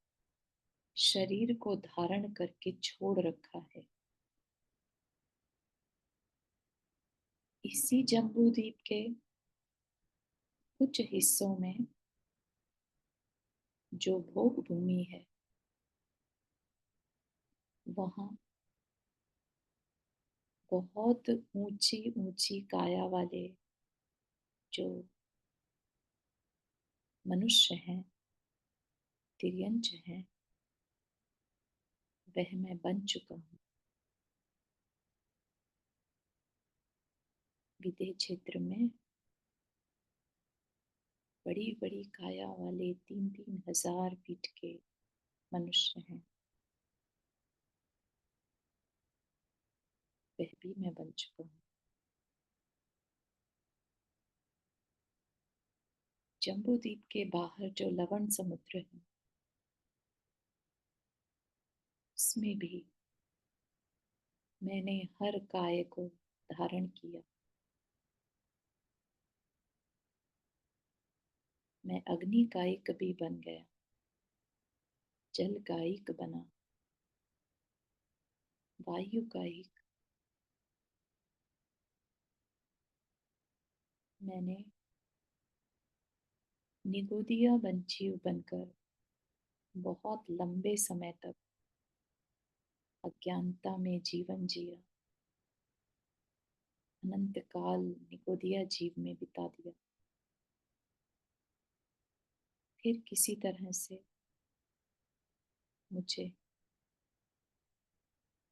Speaker 1: शरीर को धारण करके छोड़ रखा है। इसी जम्बू द्वीप के कुछ हिस्सों में जो भोग भूमि है वहाँ बहुत ऊंची ऊंची काया वाले जो मनुष्य हैं, तिर्यंच हैं, वह मैं बन चुका हूँ। विदेह क्षेत्र में बड़ी बड़ी काया वाले 3-3 हजार फीट के मनुष्य हैं, वह भी मैं बन चुका हूँ। जम्बू द्वीप के बाहर जो लवण समुद्र है उसमें भी मैंने हर काय को धारण किया। मैं अग्नि कायिक भी बन गया, जल कायिक बना, वायु कायिक। मैंने निगोदिया बनजीव बनकर बहुत लंबे समय तक अज्ञानता में जीवन जिया, अनंत काल निगोदिया जीव में बिता दिया। फिर किसी तरह से मुझे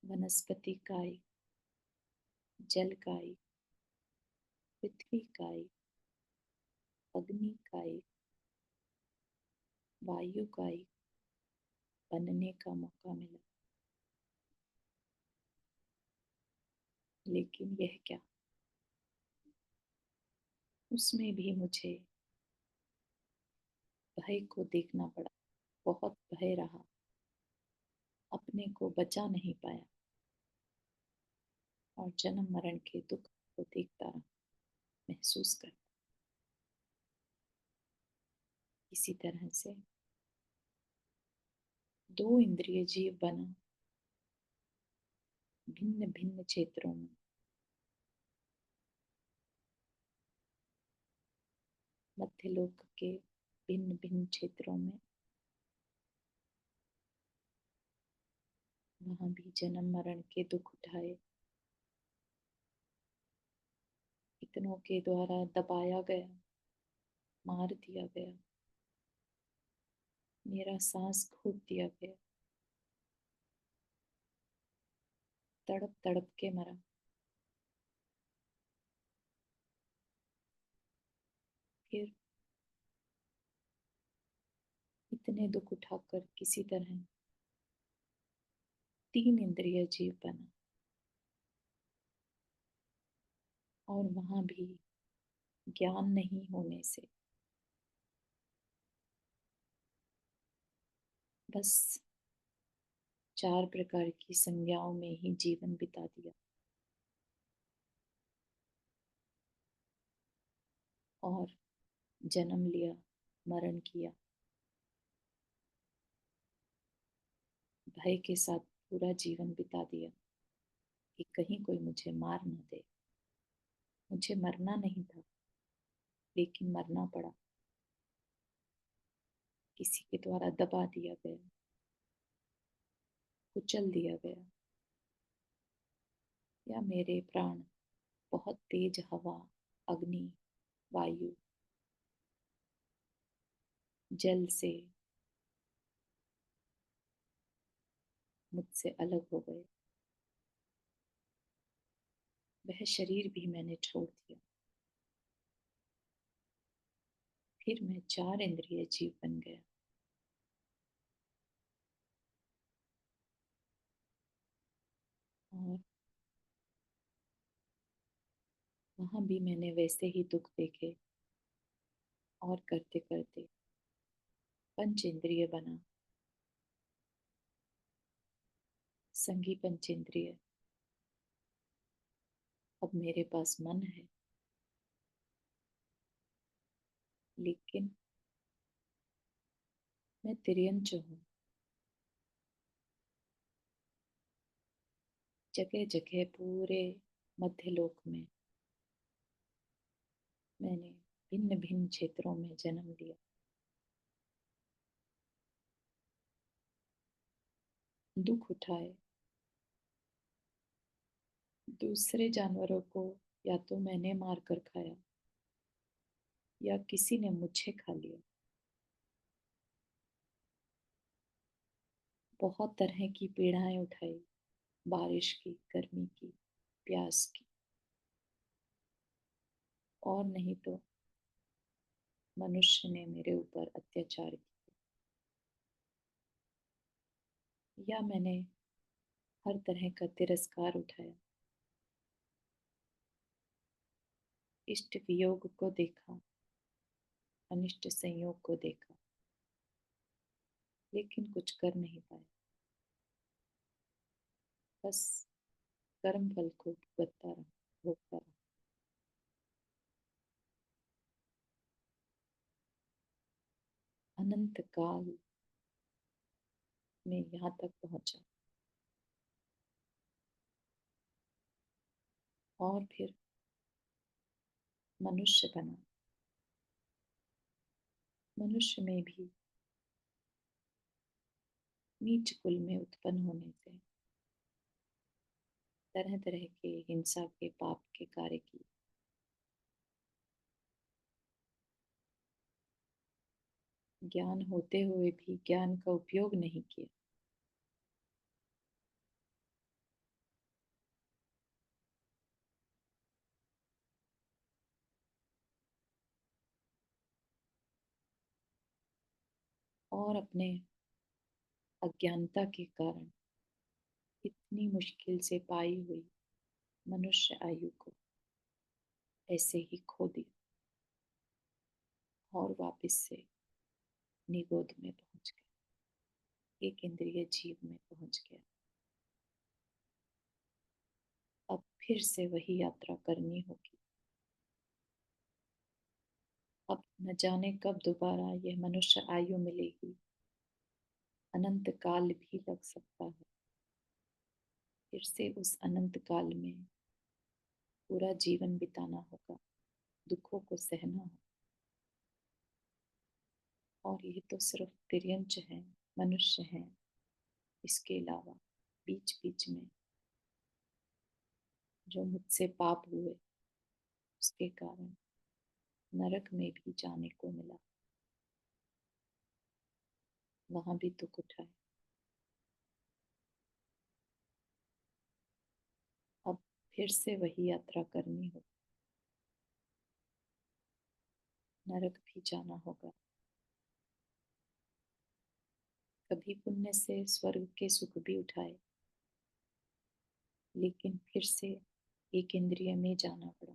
Speaker 1: वनस्पति कायिक, जल कायिक, पृथ्वी कायिक, अग्नि कायिक, वायु कायिक बनने का मौका मिला। लेकिन यह क्या, उसमें भी मुझे भय को देखना पड़ा। बहुत भय रहा, अपने को बचा नहीं पाया और जन्म मरण के दुख को देखता रहा, महसूस करता। इसी तरह से 2 इंद्रिय जीव बना, भिन्न भिन्न क्षेत्रों में। मध्य लोक के भिन्न भिन्न क्षेत्रों में, वहां भी जन्म मरण के दुख उठाए, इतनों के द्वारा दबाया गया, मार दिया गया, मेरा सांस घूट दिया गया, तड़प तड़प के मरा। फिर इतने दुख उठाकर किसी तरह 3 इंद्रिय जीव बना, और वहां भी ज्ञान नहीं होने से बस 4 प्रकार की संज्ञाओं में ही जीवन बिता दिया और जन्म लिया, मरण किया, भय के साथ पूरा जीवन बिता दिया कि कहीं कोई मुझे मार न दे। मुझे मरना नहीं था, लेकिन मरना पड़ा। किसी के द्वारा दबा दिया गया, कुचल दिया गया, या मेरे प्राण बहुत तेज हवा, अग्नि, वायु, जल से मुझसे अलग हो गए। वह शरीर भी मैंने छोड़ दिया। फिर मैं 4 इंद्रिय जीव बन गया। और वहां भी मैंने वैसे ही दुख देखे और करते करते पंच इंद्रिय बना। संगी पंचेंद्रिय। अब मेरे पास मन है, लेकिन मैं तिर्यंच हूँ। जगह जगह पूरे मध्यलोक में मैंने भिन्न भिन्न क्षेत्रों में जन्म लिया। दुख उठाए। दूसरे जानवरों को या तो मैंने मार कर खाया या किसी ने मुझे खा लिया। बहुत तरह की पीड़ाएं उठाई, बारिश की, गर्मी की, प्यास की, और नहीं तो मनुष्य ने मेरे ऊपर अत्याचार किया, या मैंने हर तरह का तिरस्कार उठाया। इष्ट वियोग को देखा, अनिष्ट संयोग को देखा, लेकिन कुछ कर नहीं पाया। बस कर्म फल को भुगतता रहा, भोगता रहा। अनंत काल में यहाँ तक पहुंचा। और फिर मनुष्य बना। मनुष्य में भी नीच कुल में उत्पन्न होने से तरह तरह के हिंसा के, पाप के कार्य किए। ज्ञान होते हुए भी ज्ञान का उपयोग नहीं किया। और अपने अज्ञानता के कारण इतनी मुश्किल से पाई हुई मनुष्य आयु को ऐसे ही खो दिया और वापस से निगोद में पहुंच गया, एक इंद्रिय जीव में पहुंच गया। अब फिर से वही यात्रा करनी होगी। अब न जाने कब दोबारा यह मनुष्य आयु मिलेगी। अनंत काल भी लग सकता है। फिर से उस अनंत काल में पूरा जीवन बिताना होगा, दुखों को सहना होगा। और ये तो सिर्फ तिर्यंच है, मनुष्य है। इसके अलावा बीच बीच में जो मुझसे पाप हुए, उसके कारण नरक में भी जाने को मिला। वहां भी दुख उठाए। अब फिर से वही यात्रा करनी होगी। नरक भी जाना होगा। कभी पुण्य से स्वर्ग के सुख भी उठाए, लेकिन फिर से एक इंद्रिय में जाना पड़ा।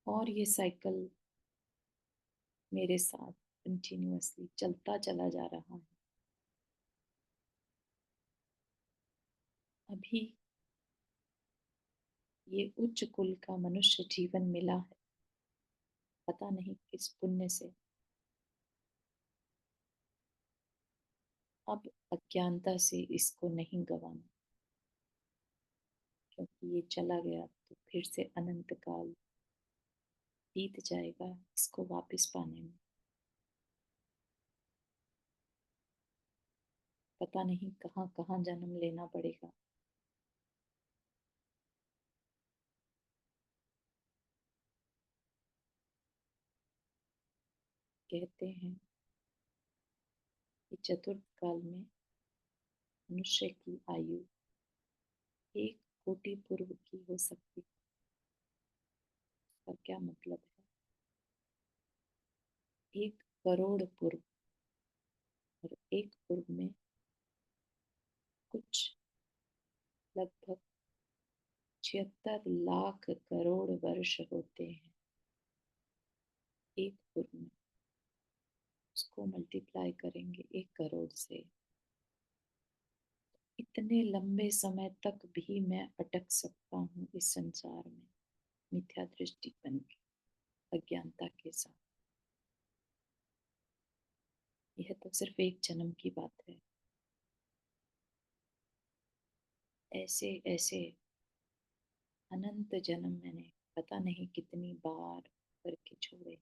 Speaker 1: और ये साइकिल मेरे साथ कंटिन्यूअसली चलता चला जा रहा है। अभी ये उच्च कुल का मनुष्य जीवन मिला है, पता नहीं किस पुण्य से। अब अज्ञानता से इसको नहीं गवाना, क्योंकि ये चला गया तो फिर से अनंत काल बीत जाएगा इसको वापस पाने में। पता नहीं कहाँ कहाँ जन्म लेना पड़ेगा। कहते हैं कि चतुर्थ काल में मनुष्य की आयु 1 कोटि पूर्व की हो सकती है। इसका क्या मतलब है? 1 करोड़ पूर्व, और 1 पूर्व में कुछ लगभग 76 लाख करोड़ वर्ष होते हैं। 1 पूर्व में उसको मल्टीप्लाई करेंगे 1 करोड़ से, इतने लंबे समय तक भी मैं अटक सकता हूँ इस संसार में, मिथ्या दृष्टि बन के अज्ञानता के साथ। यह तो सिर्फ एक जन्म की बात है। ऐसे ऐसे अनंत जन्म मैंने पता नहीं कितनी बार करके छोड़े।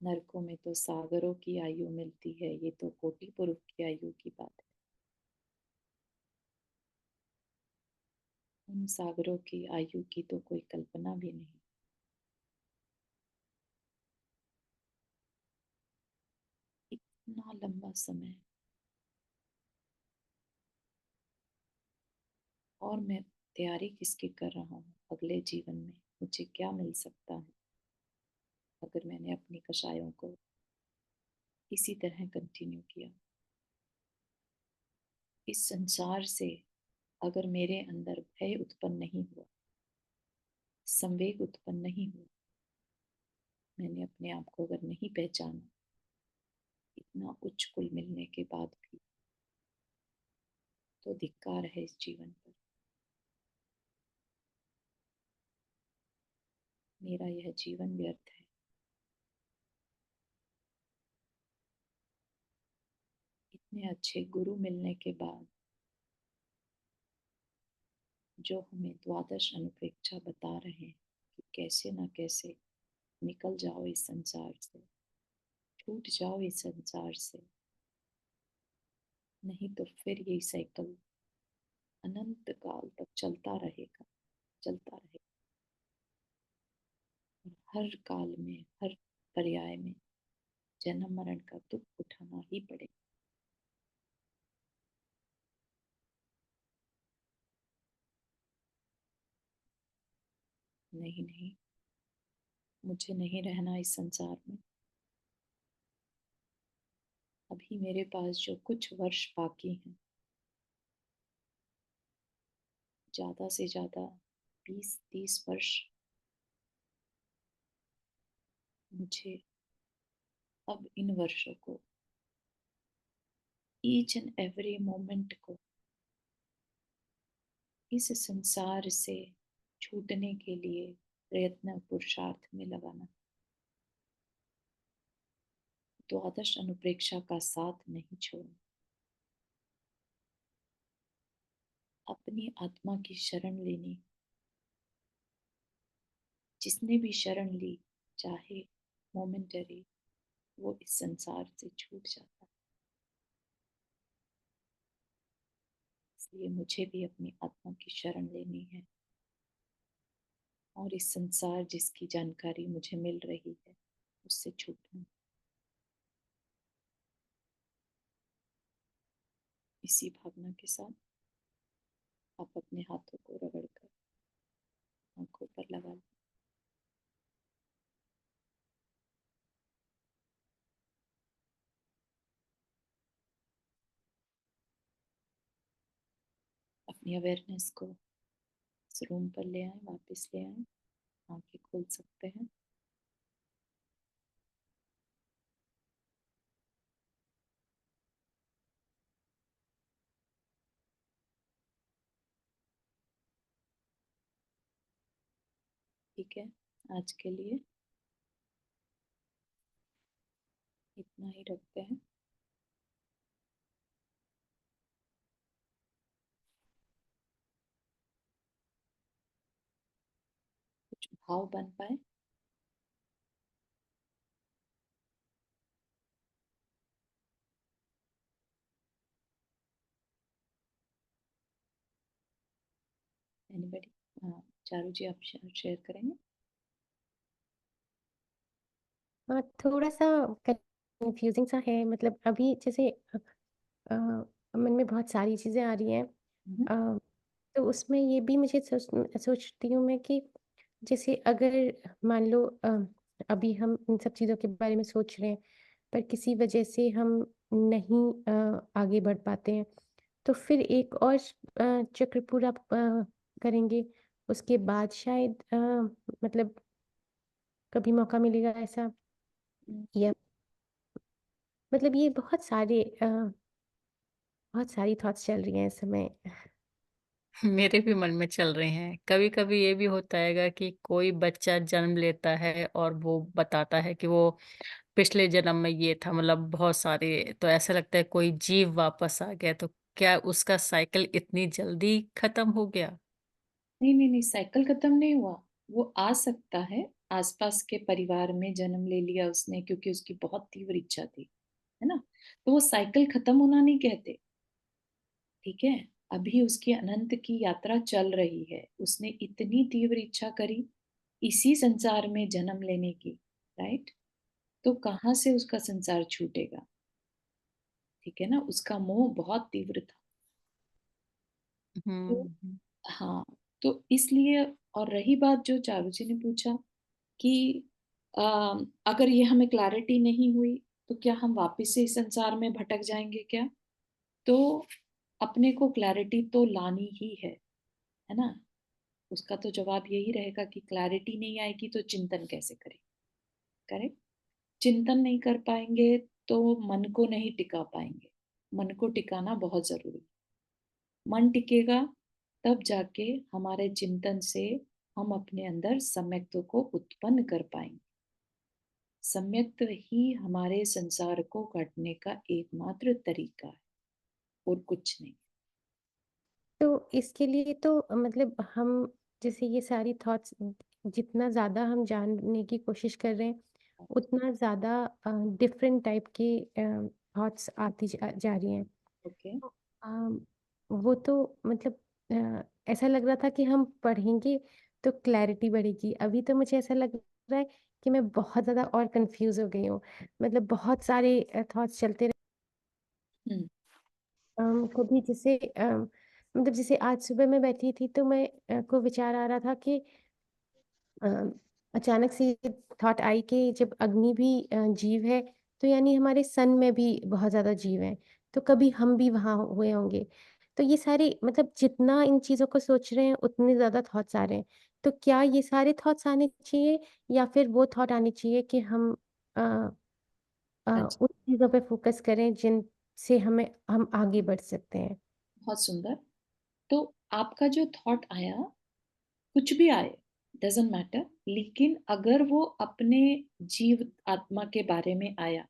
Speaker 1: नरकों में तो सागरों की आयु मिलती है, ये तो कोटि पूर्व की आयु की बात है। उन सागरों की आयु की तो कोई कल्पना भी नहीं। इतना लंबा समय, और मैं तैयारी किसकी कर रहा हूँ अगले जीवन में मुझे क्या मिल सकता है अगर मैंने अपनी कषायों को इसी तरह कंटिन्यू किया। इस संसार से अगर मेरे अंदर भय उत्पन्न नहीं हुआ, संवेग उत्पन्न नहीं हुआ, मैंने अपने आप को अगर नहीं पहचाना इतना उच्च कुल मिलने के बाद भी, तो धिक्कार है इस जीवन पर। मेरा यह जीवन व्यर्थ है। इतने अच्छे गुरु मिलने के बाद जो हमें द्वादश अनुप्रेक्षा बता रहे हैं कि कैसे ना कैसे निकल जाओ इस संसार से, छूट जाओ इस संसार से, नहीं तो फिर ये साइकिल अनंत काल तक चलता रहेगा, चलता रहेगा। और हर काल में, हर पर्याय में जन्म मरण का दुख उठाना ही पड़ेगा। नहीं नहीं, मुझे नहीं रहना इस संसार में। अभी मेरे पास जो कुछ वर्ष बाकी हैं, ज्यादा से ज्यादा 20-30 वर्ष, मुझे अब इन वर्षों को, ईच एंड एवरी मोमेंट को इस संसार से छूटने के लिए प्रयत्न पुरुषार्थ में लगाना। द्वादश अनुप्रेक्षा का साथ नहीं छोड़ना। अपनी आत्मा की शरण लेनी। जिसने भी शरण ली, चाहे मोमेंटरी, वो इस संसार से छूट जाता है। इसलिए मुझे भी अपनी आत्मा की शरण लेनी है, और इस संसार जिसकी जानकारी मुझे मिल रही है उससे छूटना। इसी भावना के साथ आप अपने हाथों को रगड़कर आंखों पर लगा लें। अपनी अवेयरनेस को इस रूम पर ले आए, वापस ले आए। आंखें खोल सकते हैं। ठीक है, आज के लिए इतना ही रखते हैं। कुछ भाव बन पाए। एनीबॉडी? चारू जी, आप शेयर करेंगे?
Speaker 8: हाँ, थोड़ा सा कंफ्यूजिंग सा है, मतलब अभी जैसे अ, मन में बहुत सारी चीजें आ रही हैं।
Speaker 1: हम्म,
Speaker 8: अ, तो उसमें ये भी मुझे सोचती हूँ मैं कि जैसे अगर मान लो अभी हम इन सब चीज़ों के बारे में सोच रहे हैं, पर किसी वजह से हम नहीं आगे बढ़ पाते हैं, तो फिर एक और चक्र पूरा करेंगे, उसके बाद शायद मतलब कभी मौका मिलेगा ऐसा,
Speaker 1: हम्म,
Speaker 8: या मतलब ये बहुत सारी थॉट्स चल रही हैं इस समय।
Speaker 4: मेरे भी मन में चल रहे हैं। कभी कभी ये भी होता है कि कोई बच्चा जन्म लेता है और वो बताता है कि वो पिछले जन्म में ये था, मतलब बहुत सारे, तो ऐसा लगता है कोई जीव वापस आ गया। तो क्या उसका साइकिल इतनी जल्दी खत्म हो गया?
Speaker 1: नहीं नहीं नहीं, साइकिल खत्म नहीं हुआ। वो आ सकता है, आसपास के परिवार में जन्म ले लिया उसने क्योंकि उसकी बहुत तीव्र इच्छा थी, है ना? तो वो साइकिल खत्म होना नहीं कहते। ठीक है, अभी उसकी अनंत की यात्रा चल रही है। उसने इतनी तीव्र इच्छा करी इसी संसार में जन्म लेने की, राइट? तो कहाँ से उसका संसार छूटेगा? ठीक है ना, उसका मोह बहुत तीव्र था। तो
Speaker 4: हम्म।
Speaker 1: हाँ, तो इसलिए। और रही बात जो चारू जी ने पूछा कि अगर ये हमें क्लैरिटी नहीं हुई तो क्या हम वापस से इस संसार में भटक जाएंगे क्या? तो अपने को क्लैरिटी तो लानी ही है ना? उसका तो जवाब यही रहेगा कि क्लैरिटी नहीं आएगी तो चिंतन कैसे करें? करेक्ट? चिंतन नहीं कर पाएंगे तो मन को नहीं टिका पाएंगे। मन को टिकाना बहुत जरूरी है। मन टिकेगा तब जाके हमारे चिंतन से हम अपने अंदर सम्यक्त्व को उत्पन्न कर पाएंगे। सम्यक्त्व ही हमारे संसार को काटने का एकमात्र तरीका है, और कुछ नहीं।
Speaker 8: तो इसके लिए तो मतलब हम जैसे ये सारी थॉट्स जितना ज़्यादा हम जानने की कोशिश कर रहे हैं, उतना ज़्यादा डिफरेंट टाइप की थॉट्स आती जा रही हैं।
Speaker 1: ओके।
Speaker 8: तो, वो तो मतलब ऐसा लग रहा था कि हम पढ़ेंगे तो क्लैरिटी बढ़ेगी। अभी तो मुझे ऐसा लग रहा है कि मैं बहुत ज़्यादा और कंफ्यूज हो गई हूँ। मतलब बहुत सारे थॉट्स चलते
Speaker 1: हम्म।
Speaker 8: कभी जैसे मतलब जैसे आज सुबह मैं बैठी थी तो मैं को विचार आ रहा था कि अ, अचानक से ये थॉट आई कि जब अग्नि भी जीव है, तो यानी हमारे सन में भी बहुत ज़्यादा जीव हैं, तो कभी हम भी वहाँ हुए होंगे। तो ये सारी मतलब जितना इन चीज़ों को सोच रहे हैं उतने ज़्यादा थॉट्स आ रहे हैं। तो क्या ये सारे थॉट्स आने चाहिए, या फिर वो थॉट आने चाहिए कि हम अ
Speaker 1: अच्छा,
Speaker 8: उन चीज़ों पे फोकस करें जिनसे हम आगे बढ़ सकते हैं?
Speaker 1: बहुत सुंदर। तो आपका जो थॉट आया, कुछ भी आए, डजेंट मैटर, लेकिन अगर वो अपने जीव आत्मा के बारे में आया,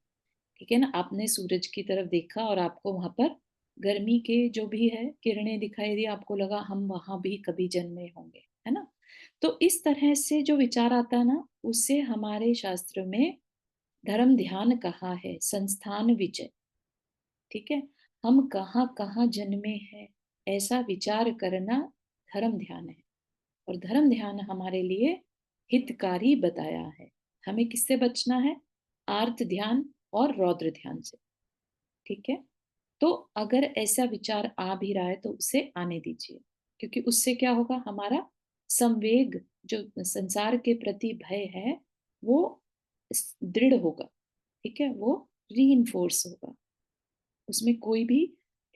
Speaker 1: ठीक है ना, आपने सूरज की तरफ देखा और आपको वहां पर गर्मी के जो भी है किरणें दिखाई दी, आपको लगा हम वहां भी कभी जन्मे होंगे, है ना? तो इस तरह से जो विचार आता है ना, उससे हमारे शास्त्र में धर्म ध्यान कहा है, संस्थान विजय। ठीक है, हम कहाँ कहाँ जन्मे हैं, ऐसा विचार करना धर्म ध्यान है। और धर्म ध्यान हमारे लिए हितकारी बताया है। हमें किससे बचना है? आर्त ध्यान और रौद्र ध्यान से। ठीक है, तो अगर ऐसा विचार आ भी रहा है तो उसे आने दीजिए, क्योंकि उससे क्या होगा, हमारा संवेग, जो संसार के प्रति भय है, वो दृढ़ होगा। ठीक है, वो रीइंफोर्स होगा। उसमें कोई भी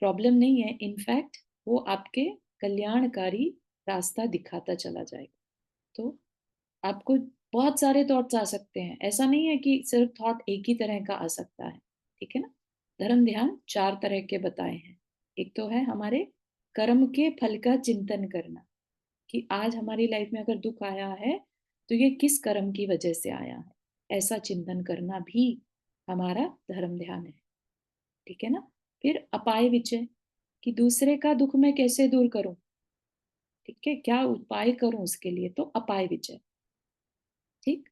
Speaker 1: प्रॉब्लम नहीं है। इनफैक्ट वो आपके कल्याणकारी रास्ता दिखाता चला जाएगा। तो आपको बहुत सारे थॉट्स आ सकते हैं, ऐसा नहीं है कि सिर्फ थॉट एक ही तरह का आ सकता है, ठीक है ना। धर्म ध्यान 4 तरह के बताए हैं। एक तो है हमारे कर्म के फल का चिंतन करना, कि आज हमारी लाइफ में अगर दुख आया है तो ये किस कर्म की वजह से आया है, ऐसा चिंतन करना भी हमारा धर्म ध्यान है, ठीक है ना। फिर अपाय विचय, कि दूसरे का दुख मैं कैसे दूर करूं, ठीक है, क्या उपाय करूं उसके लिए, तो अपाय विचय, ठीक।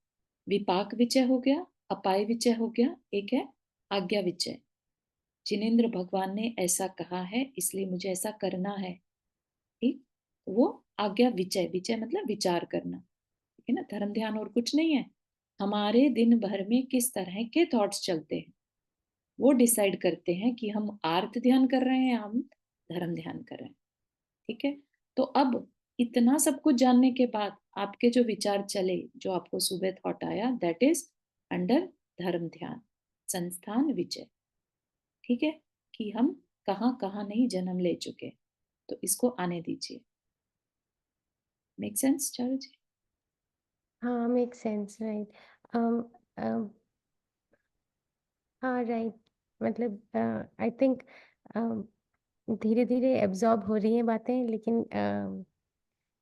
Speaker 1: विपाक विचय हो गया, अपाय विचय हो गया, एक है आज्ञा विचय, जिनेन्द्र भगवान ने ऐसा कहा है इसलिए मुझे ऐसा करना है, ठीक। वो आज्ञा विचय, विचय मतलब विचार करना, ठीक है ना। धर्म ध्यान और कुछ नहीं है, हमारे दिन भर में किस तरह के थॉट्स चलते हैं वो डिसाइड करते हैं कि हम आर्त ध्यान कर रहे हैं या हम धर्म ध्यान कर रहे हैं, ठीक है। तो अब इतना सब कुछ जानने के बाद आपके जो विचार चले, जो आपको सुबह थॉट आया, दैट इज अंडर धर्म ध्यान संस्थान विजय, ठीक है, कि हम कहाँ कहाँ नहीं जन्म ले चुके, तो इसको आने दीजिए। मेक सेंस चारू जी?
Speaker 8: हाँ, मेक सेंस, राइट। हाँ, राइट। मतलब आई थिंक धीरे धीरे एब्जॉर्ब हो रही हैं बातें, लेकिन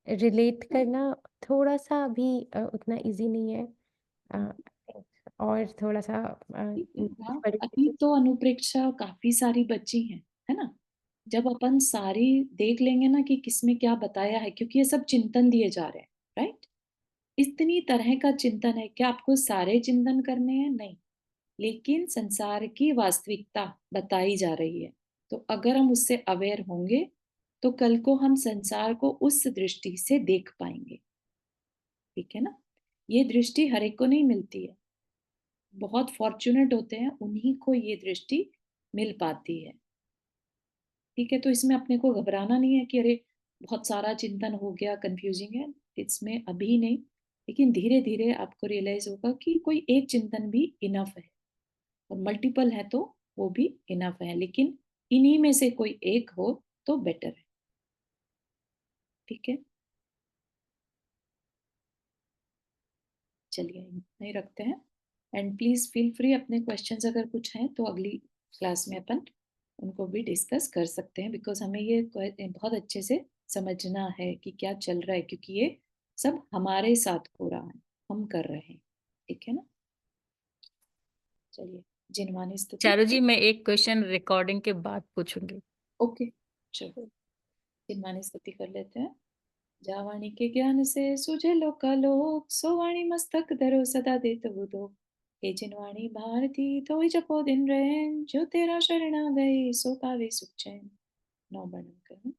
Speaker 8: रिलेट करना थोड़ा सा अभी उतना इजी नहीं है। और थोड़ा सा
Speaker 1: हाँ, अभी
Speaker 8: पढ़ेंगे
Speaker 1: तो अनुप्रेक्षा काफी सारी बची हैं, है ना। जब अपन सारी देख लेंगे ना कि किसमें क्या बताया है, क्योंकि ये सब चिंतन दिए जा रहे हैं, राइट। इतनी तरह का चिंतन है, क्या आपको सारे चिंतन करने हैं? नहीं, लेकिन संसार की वास्तविकता बताई जा रही है, तो अगर हम उससे अवेयर होंगे तो कल को हम संसार को उस दृष्टि से देख पाएंगे, ठीक है ना। ये दृष्टि हर एक को नहीं मिलती है, बहुत फॉर्चुनेट होते हैं उन्हीं को ये दृष्टि मिल पाती है, ठीक है। तो इसमें अपने को घबराना नहीं है कि अरे बहुत सारा चिंतन हो गया, कंफ्यूजिंग है, इसमें अभी नहीं, लेकिन धीरे धीरे आपको रियलाइज होगा कि कोई एक चिंतन भी इनफ है, और मल्टीपल है तो वो भी इनफ है, लेकिन इन्हीं में से कोई एक हो तो बेटर है, ठीक है। चलिए नहीं रखते हैं, एंड प्लीज फील फ्री, अपने क्वेश्चंस अगर कुछ हैं तो अगली क्लास में अपन उनको भी डिस्कस कर सकते हैं, बिकॉज हमें ये बहुत अच्छे से समझना है कि क्या चल रहा है, क्योंकि ये सब हमारे साथ हो रहा है, हम कर रहे हैं, ठीक है ना। चलिए, जिनवानी स्तुति।
Speaker 4: चारू जी, मैं एक क्वेश्चन रिकॉर्डिंग के बाद पूछूंगी।
Speaker 1: ओके, चलो जिनवानी स्तुति कर लेते हैं। जावाणी के ज्ञान से सुझे लोकालोक, सो वाणी मस्तक धरो सदा देत बुधो। हे जिनवाणी भारती तो जपो दिन रैन, जो तेरा शरणा गए सो पावे सुख चैन। नौ वर्णन करूं।